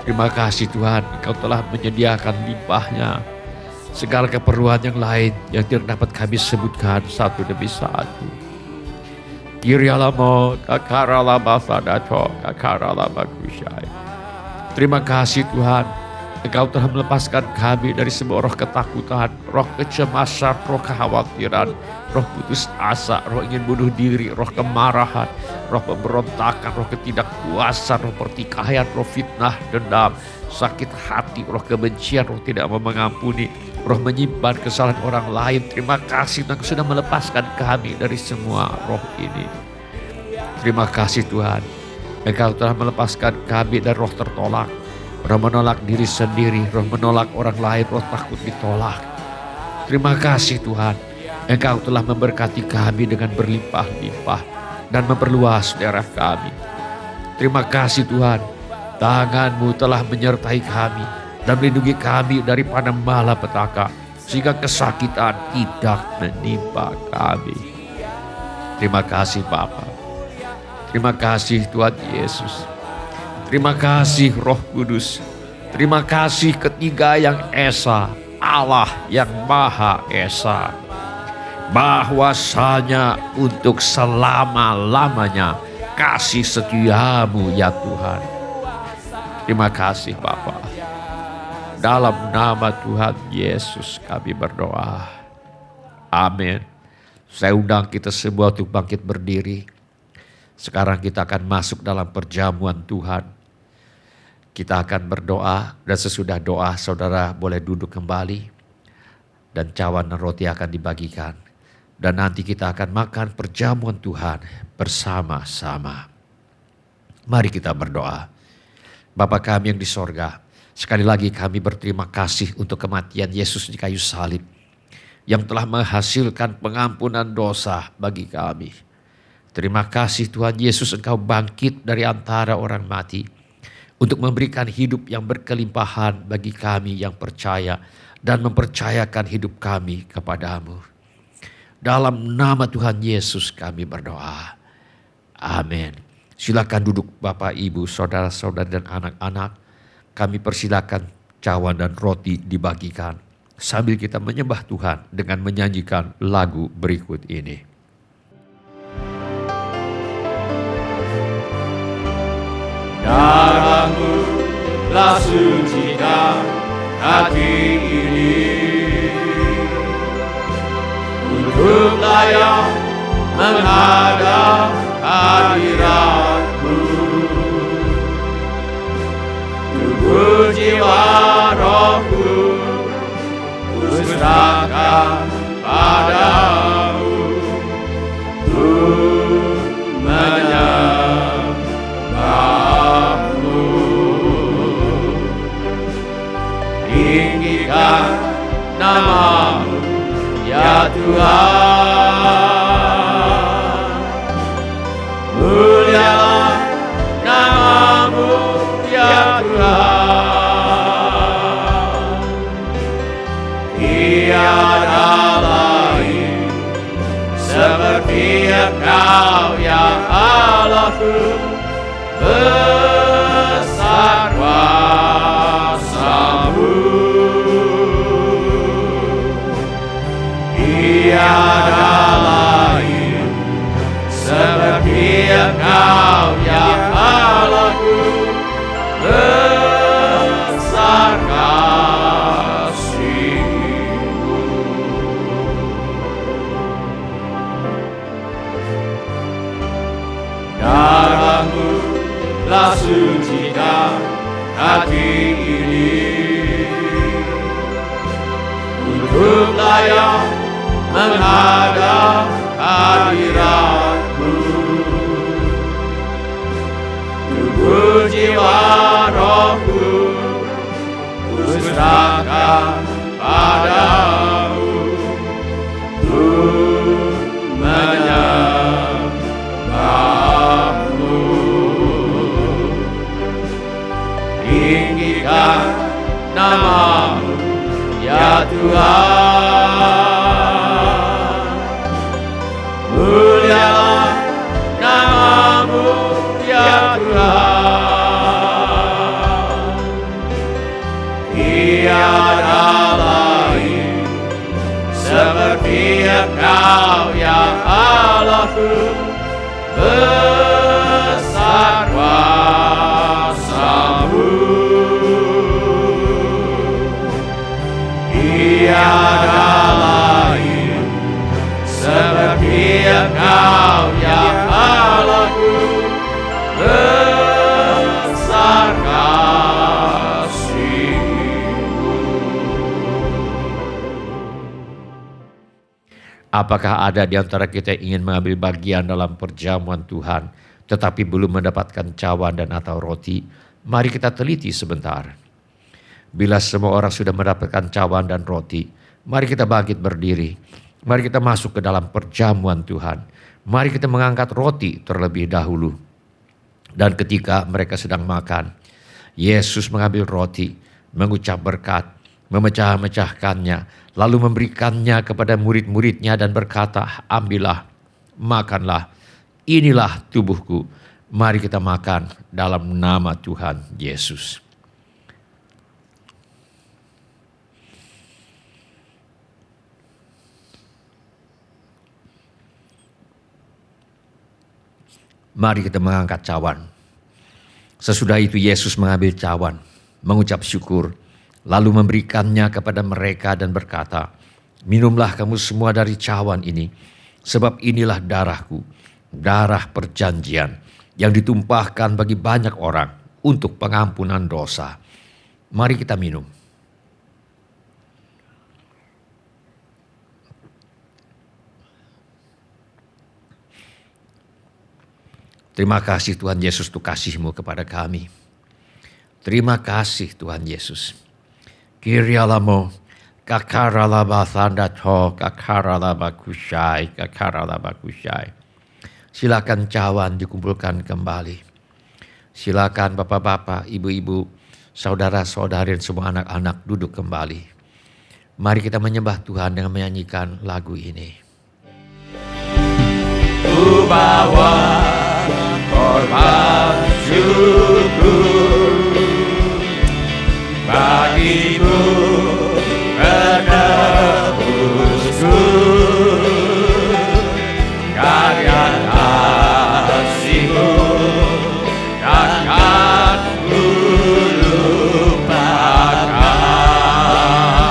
Terima kasih Tuhan, Engkau telah menyediakan limpahnya segala keperluan yang lain yang tidak dapat kami sebutkan satu demi satu. Kirialamo, kakaralaba sadacho, kakaralaba kusyai. Terima kasih Tuhan, Engkau telah melepaskan kami dari semua roh ketakutan, roh kecemasan, roh kekhawatiran, roh putus asa, roh ingin bunuh diri, roh kemarahan, roh pemberontakan, roh ketidakpuasan, roh pertikaian, roh fitnah, dendam, sakit hati, roh kebencian, roh tidak mau mengampuni, roh menyimpan kesalahan orang lain. Terima kasih Tuhan sudah melepaskan kami dari semua roh ini. Terima kasih Tuhan, Engkau telah melepaskan kami dari roh tertolak, roh menolak diri sendiri, roh menolak orang lain, roh takut ditolak. Terima kasih Tuhan, Engkau telah memberkati kami dengan berlimpah-limpah dan memperluas daerah kami. Terima kasih Tuhan, tangan-Mu telah menyertai kami dan melindungi kami dari panah malapetaka, sehingga kesakitan tidak menimpa kami. Terima kasih Bapa. Terima kasih Tuhan Yesus. Terima kasih Roh Kudus. Terima kasih Ketiga yang Esa, Allah yang Maha Esa. Bahwasanya untuk selama-lamanya kasih setia-Mu ya Tuhan. Terima kasih Bapa. Dalam nama Tuhan Yesus kami berdoa. Amin. Saya undang kita semua untuk bangkit berdiri. Sekarang kita akan masuk dalam perjamuan Tuhan. Kita akan berdoa dan sesudah doa saudara boleh duduk kembali. Dan cawan dan roti akan dibagikan. Dan nanti kita akan makan perjamuan Tuhan bersama-sama. Mari kita berdoa. Bapa kami yang di sorga, sekali lagi kami berterima kasih untuk kematian Yesus di kayu salib. Yang telah menghasilkan pengampunan dosa bagi kami. Terima kasih Tuhan Yesus, Engkau bangkit dari antara orang mati untuk memberikan hidup yang berkelimpahan bagi kami yang percaya dan mempercayakan hidup kami kepadamu. Dalam nama Tuhan Yesus kami berdoa. Amin. Silakan duduk Bapak, Ibu, saudara-saudara dan anak-anak. Kami persilakan cawan dan roti dibagikan sambil kita menyembah Tuhan dengan menyanyikan lagu berikut ini. Darah-Mu telah sucikan hati ini untuk layak menghadap hadirat-Mu. Tubuh jiwa rohku kuserahkan padamu. Ku menyembah-Mu. Tinggikan nama-Mu ya Tuhan. Mulialah nama-Mu ya Tuhan. Tiada lain seperti Engkau ya Allahku. Besar kuasa-Mu. Tiada lain seperti Engkau ya Allahku. Besar kasih-Mu. Darah-Mu telah sucikan hati ini untuk layak menghadap hadirat-Mu. Tubuh jiwa rohku kuserahkan padamu. Ku menyembah-Mu. Tinggikan nama-Mu ya Tuhan. Mulialah nama-Mu ya Tuhan. Tiada lain seperti Engkau ya Allahku. Besar kuasa-Mu. Seperti Engkau ya Allahku, besar kasih-Mu. Apakah ada di antara kita yang ingin mengambil bagian dalam perjamuan Tuhan, tetapi belum mendapatkan cawan dan atau roti? Mari kita teliti sebentar. Bila semua orang sudah mendapatkan cawan dan roti, mari kita bangkit berdiri. Mari kita masuk ke dalam perjamuan Tuhan. Mari kita mengangkat roti terlebih dahulu. Dan ketika mereka sedang makan, Yesus mengambil roti, mengucap berkat, memecah-mecahkannya, lalu memberikannya kepada murid-muridnya dan berkata, ambillah, makanlah, inilah tubuhku. Mari kita makan dalam nama Tuhan Yesus. Mari kita mengangkat cawan. Sesudah itu Yesus mengambil cawan, mengucap syukur, lalu memberikannya kepada mereka dan berkata, minumlah kamu semua dari cawan ini, sebab inilah darahku, darah perjanjian yang ditumpahkan bagi banyak orang untuk pengampunan dosa. Mari kita minum. Terima kasih Tuhan Yesus untuk kasih-Mu kepada kami. Terima kasih Tuhan Yesus. Kirialamo, kakaralaba sandato, kakaralaba kusyai, kakaralaba kusyai. Silakan cawan dikumpulkan kembali. Silakan bapak-bapak, ibu-ibu, saudara-saudari dan semua anak-anak duduk kembali. Mari kita menyembah Tuhan dengan menyanyikan lagu ini. Ku bawa korban syukur bagi-Mu, penebusku, karya kasih-Mu takkan ku lupakan.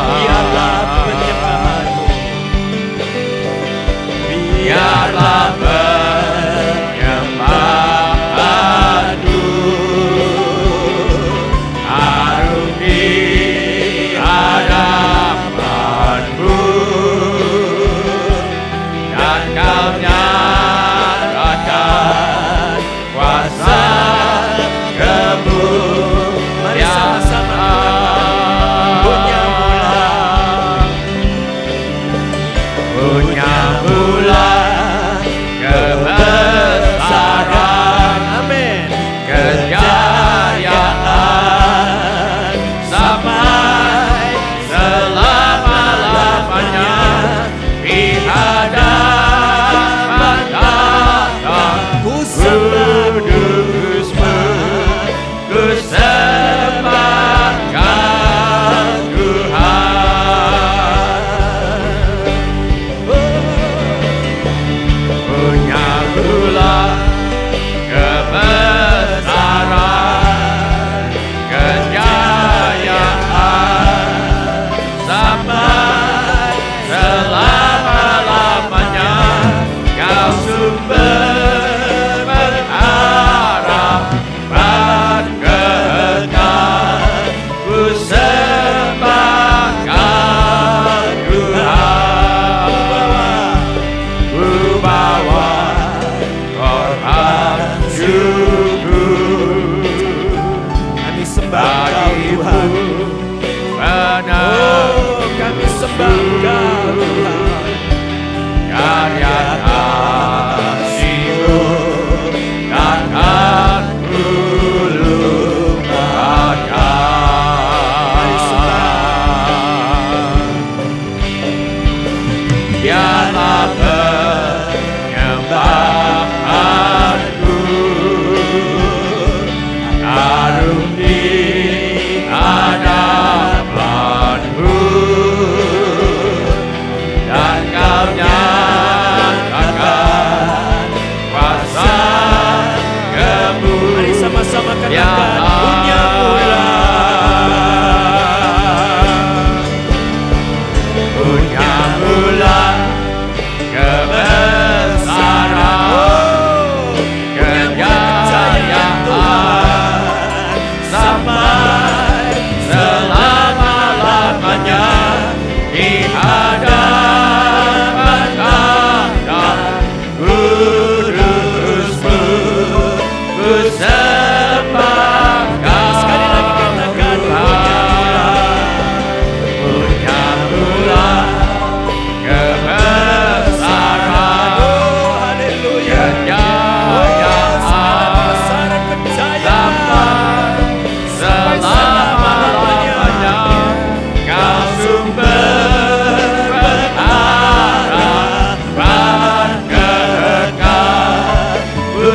Biarlah penyembahan-Mu, biarlah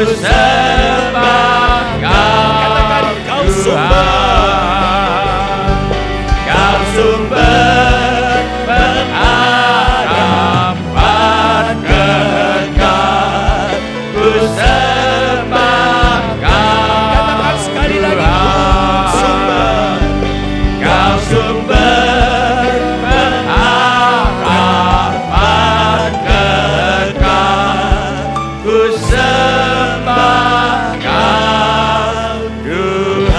sembah Katakan kau sumber, Kau sumber pengharapan kekal. Ku sembah katakan sekali lagi, kau sumber, Kau sumber pengharapan kekal. Ku sembah Kau Tuhan.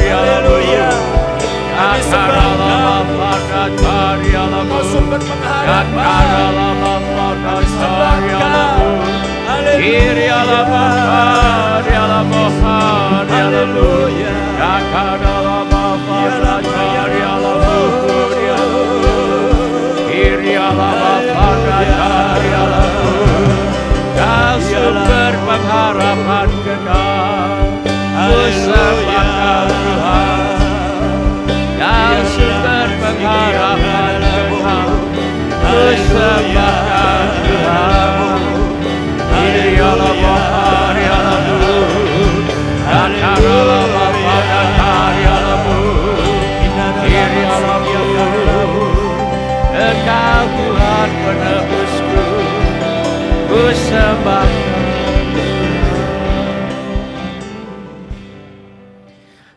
Haleluya. Kami sembah Kau sumber pengharapan. Kami sembah Kau. Haleluya. Haleluya. Kau sumber pengharapan kekal. Ku sembah Kau Tuhan. Kau sumber pengharapan kekal. Ku sembah Kau Tuhan. Engkau Tuhan penebusku, ku sembah.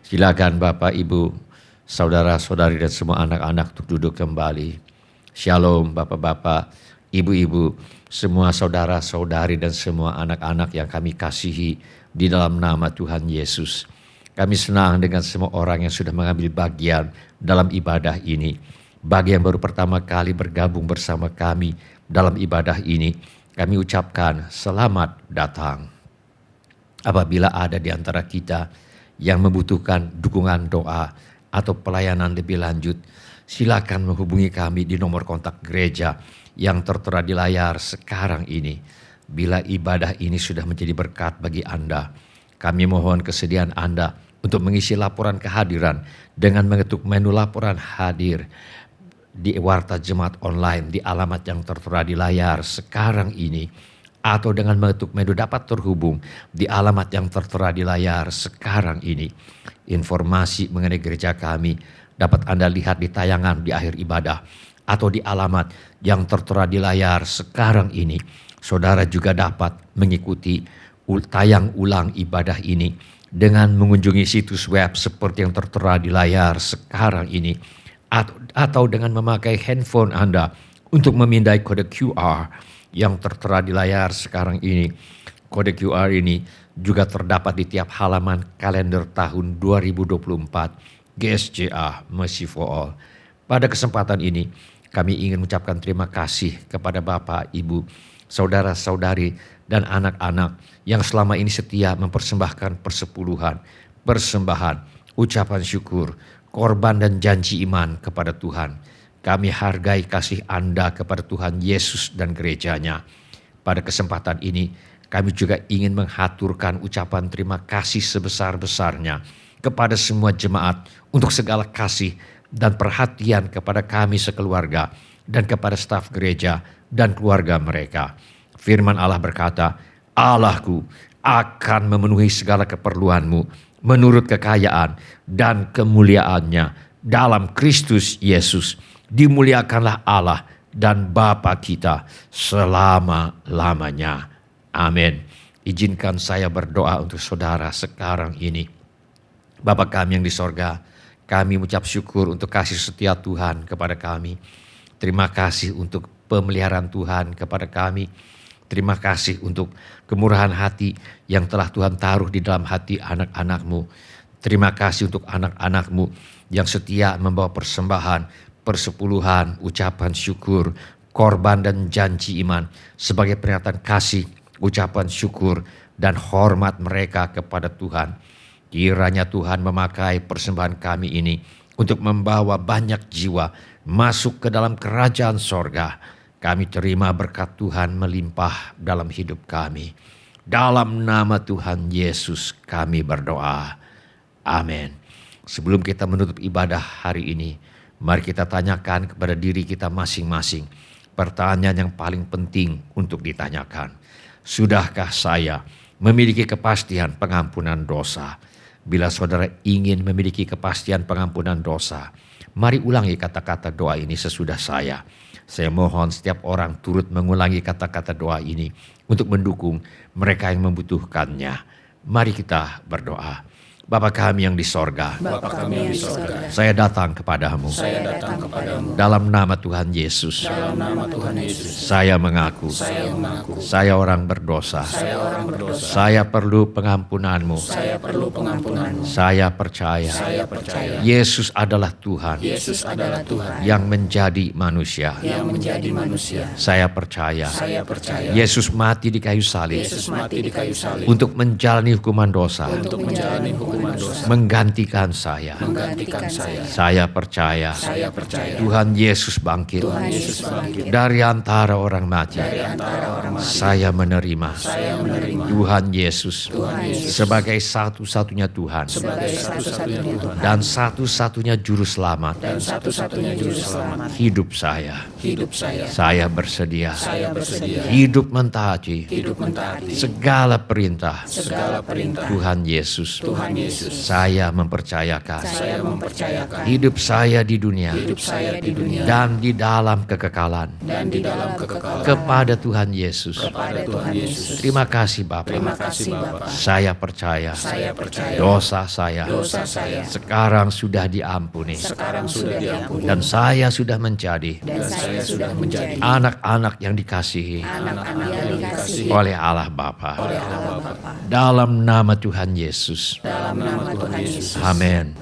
Silakan Bapak, Ibu, saudara-saudari dan semua anak-anak untuk duduk kembali. Shalom Bapak-bapak, Ibu-ibu, semua saudara-saudari dan semua anak-anak yang kami kasihi di dalam nama Tuhan Yesus. Kami senang dengan semua orang yang sudah mengambil bagian dalam ibadah ini. Bagi yang baru pertama kali bergabung bersama kami dalam ibadah ini, kami ucapkan selamat datang. Apabila ada di antara kita yang membutuhkan dukungan doa atau pelayanan lebih lanjut, silakan menghubungi kami di nomor kontak gereja yang tertera di layar sekarang ini. Bila ibadah ini sudah menjadi berkat bagi Anda, kami mohon kesediaan Anda untuk mengisi laporan kehadiran dengan mengetuk menu laporan hadir di Warta Jemaat Online di alamat yang tertera di layar sekarang ini, atau dengan mengetuk menu dapat terhubung di alamat yang tertera di layar sekarang ini. Informasi mengenai gereja kami dapat Anda lihat di tayangan di akhir ibadah atau di alamat yang tertera di layar sekarang ini. Saudara juga dapat mengikuti tayang ulang ibadah ini dengan mengunjungi situs web seperti yang tertera di layar sekarang ini, atau dengan memakai handphone Anda untuk memindai kode QR yang tertera di layar sekarang ini. Kode QR ini juga terdapat di tiap halaman kalender tahun 2024 GSJA Mercy for All. Pada kesempatan ini, kami ingin mengucapkan terima kasih kepada Bapak, Ibu, saudara-saudari, dan anak-anak yang selama ini setia mempersembahkan persepuluhan, persembahan, ucapan syukur, korban dan janji iman kepada Tuhan. Kami hargai kasih Anda kepada Tuhan Yesus dan gerejanya. Pada kesempatan ini, kami juga ingin menghaturkan ucapan terima kasih sebesar-besarnya kepada semua jemaat untuk segala kasih dan perhatian kepada kami sekeluarga dan kepada staf gereja dan keluarga mereka. Firman Allah berkata, Allahku akan memenuhi segala keperluanmu menurut kekayaan dan kemuliaannya dalam Kristus Yesus. Dimuliakanlah Allah dan Bapa kita selama-lamanya. Amin. Izinkan saya berdoa untuk saudara sekarang ini. Bapa kami yang di sorga, kami mengucap syukur untuk kasih setia Tuhan kepada kami. Terima kasih untuk pemeliharaan Tuhan kepada kami. Terima kasih untuk kemurahan hati yang telah Tuhan taruh di dalam hati anak-anak-Mu. Terima kasih untuk anak-anak-Mu yang setia membawa persembahan, persepuluhan, ucapan syukur, korban dan janji iman sebagai pernyataan kasih, ucapan syukur dan hormat mereka kepada Tuhan. Kiranya Tuhan memakai persembahan kami ini untuk membawa banyak jiwa masuk ke dalam kerajaan sorga. Kami terima berkat Tuhan melimpah dalam hidup kami. Dalam nama Tuhan Yesus kami berdoa. Amin. Sebelum kita menutup ibadah hari ini, mari kita tanyakan kepada diri kita masing-masing. pertanyaan yang paling penting untuk ditanyakan. Sudahkah saya memiliki kepastian pengampunan dosa? Bila saudara ingin memiliki kepastian pengampunan dosa, mari ulangi kata-kata doa ini sesudah saya. Saya mohon setiap orang turut mengulangi kata-kata doa ini untuk mendukung mereka yang membutuhkannya. Mari kita berdoa. Bapa kami yang di sorga, saya datang kepadamu. Dalam nama Tuhan Yesus, saya mengaku, saya orang berdosa. Saya perlu pengampunanmu. Saya percaya, Yesus adalah Tuhan, yang menjadi manusia. Saya percaya, Yesus mati di kayu salib untuk menjalani hukuman dosa. Menggantikan saya. Saya percaya, Tuhan Yesus bangkit dari antara orang mati. Saya menerima Tuhan Yesus sebagai satu-satunya Tuhan dan satu-satunya juru selamat hidup saya. Saya bersedia hidup mentaati segala perintah Tuhan Yesus. Saya mempercayakan hidup saya di dunia dan di dalam kekekalan kepada Tuhan Yesus. Terima kasih Bapa. Saya percaya dosa saya sekarang sudah diampuni dan saya sudah menjadi anak-anak yang dikasihi oleh Allah Bapa. Dalam nama Tuhan Yesus. Amin.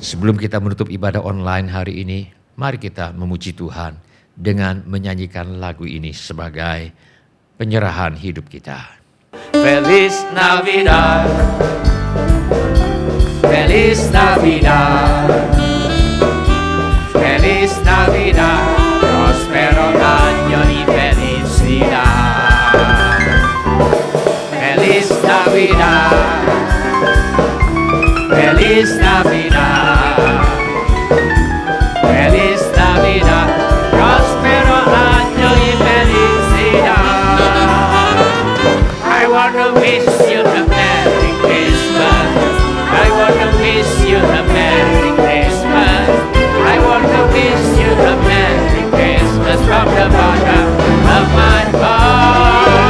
Sebelum kita menutup ibadah online hari ini, mari kita memuji Tuhan dengan menyanyikan lagu ini sebagai penyerahan hidup kita. Feliz Navidad, Feliz Navidad, Feliz Navidad, prospero año y felicidad. Feliz Navidad, Feliz Navidad, Feliz Navidad, prospero año y felicidad. I want to wish you a Merry Christmas. I want to wish you a Merry Christmas. I want to wish you a Merry Christmas from the bottom of my heart.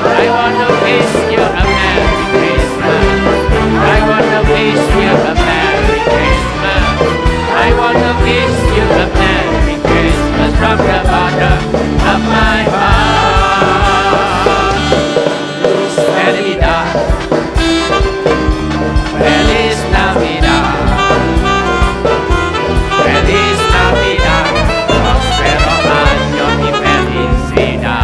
I want to wish you a Merry Christmas. I want to wish you a Merry Christmas. I want to wish you a Merry Christmas from the bottom of my heart. Feliz Navidad, Feliz Navidad, Feliz Navidad, prospero año y felicidad.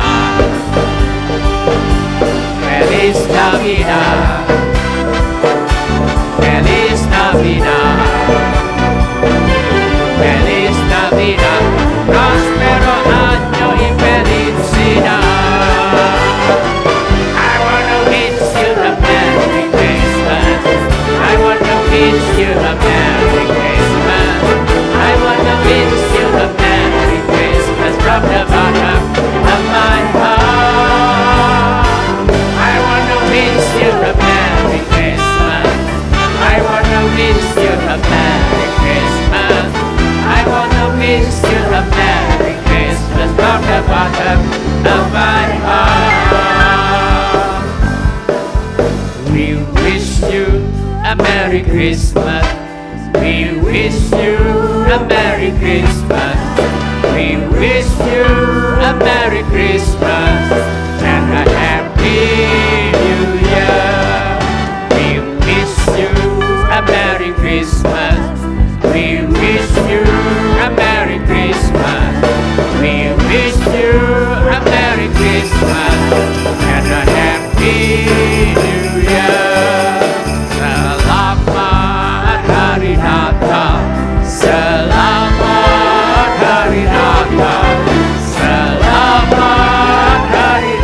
Feliz Navidad, Feliz Navidad, Feliz Navidad, prospero año y felicidad. I wanna wish you a Merry Christmas. I wanna wish you a Merry Christmas. I wanna wish you a Merry Christmas from the bottom of my heart. I wanna wish you a Merry Christmas. I wanna wish you a Merry Christmas. I wanna wish you a Merry Christmas from the bottom of my heart. We wish you a Merry Christmas. We wish you a Merry Christmas. We wish you a Merry Christmas and a Happy New Year. We wish you a Merry Christmas. We wish you a Merry Christmas. We wish you a Merry Christmas and a Happy New Year. Selamat Hari Natal, Selamat Hari Natal, Selamat Hari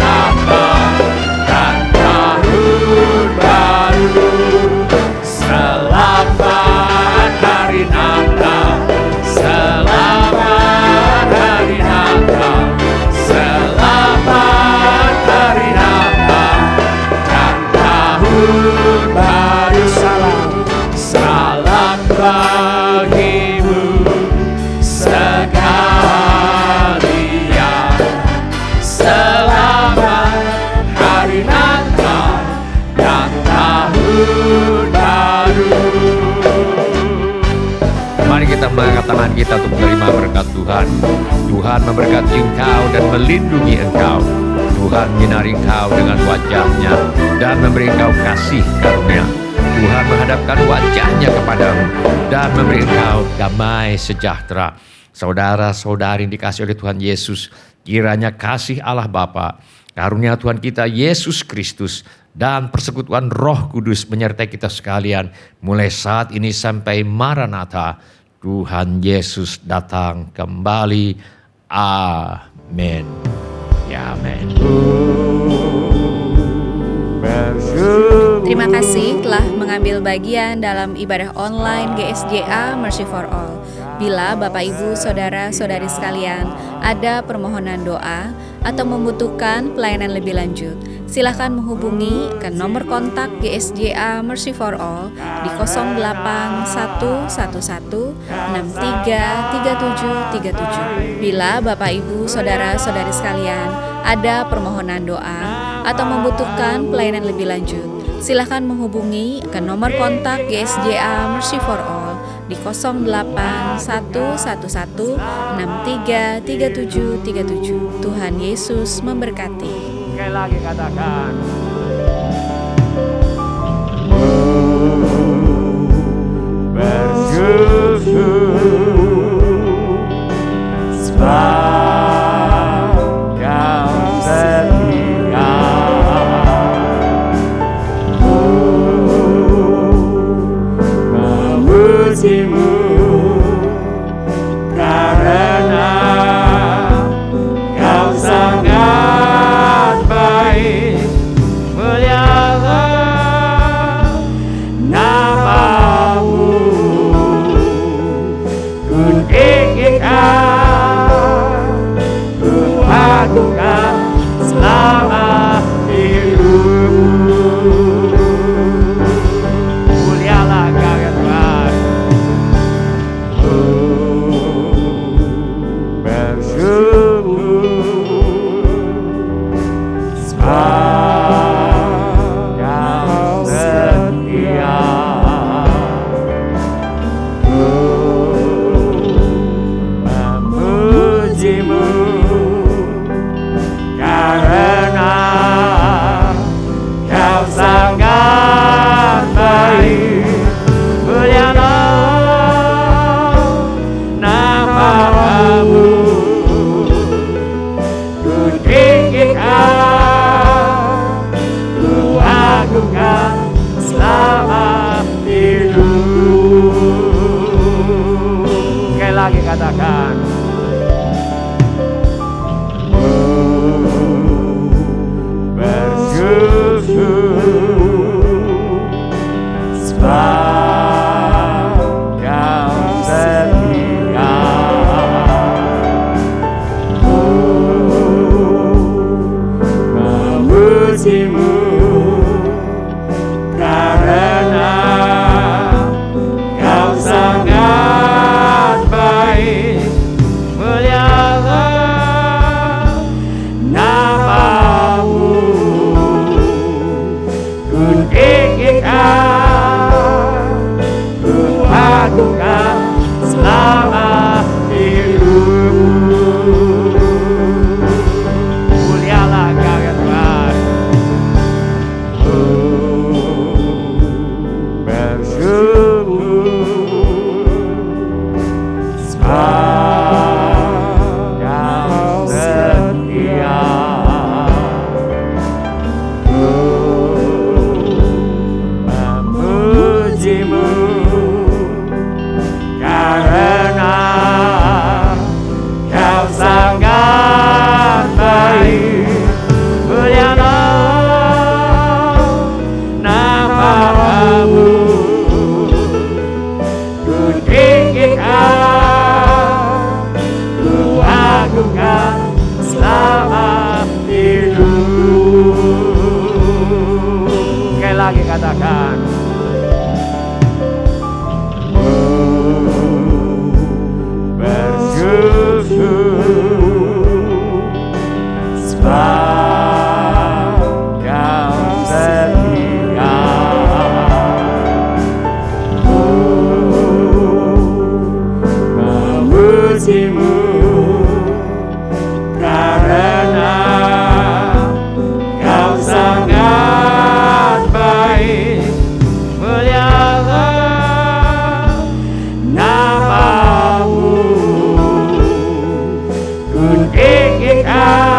tangan kita untuk menerima berkat Tuhan. Tuhan memberkati engkau dan melindungi engkau. Tuhan menyinari engkau dengan wajah-Nya dan memberi engkau kasih karunia. Tuhan menghadapkan wajah-Nya kepadamu dan memberi engkau damai sejahtera. Saudara-saudari yang dikasihi oleh Tuhan Yesus, kiranya kasih Allah Bapa, karunia Tuhan kita Yesus Kristus, dan persekutuan Roh Kudus menyertai kita sekalian mulai saat ini sampai Maranatha. Tuhan Yesus datang kembali. Amin. Ya, amin. Terima kasih telah mengambil bagian dalam ibadah online GSJA Mercy for All. Bila Bapak Ibu Saudara-saudari sekalian ada permohonan doa atau membutuhkan pelayanan lebih lanjut, silakan menghubungi ke nomor kontak GSJA Mercy for All di 08111633737. Bila Bapak Ibu Saudara-saudari sekalian ada permohonan doa atau membutuhkan pelayanan lebih lanjut, silakan menghubungi ke nomor kontak GSJA Mercy for All di 08111633737. Tuhan Yesus memberkati. Sekali lagi katakan. Katakan. Katakan. ku tinggikan.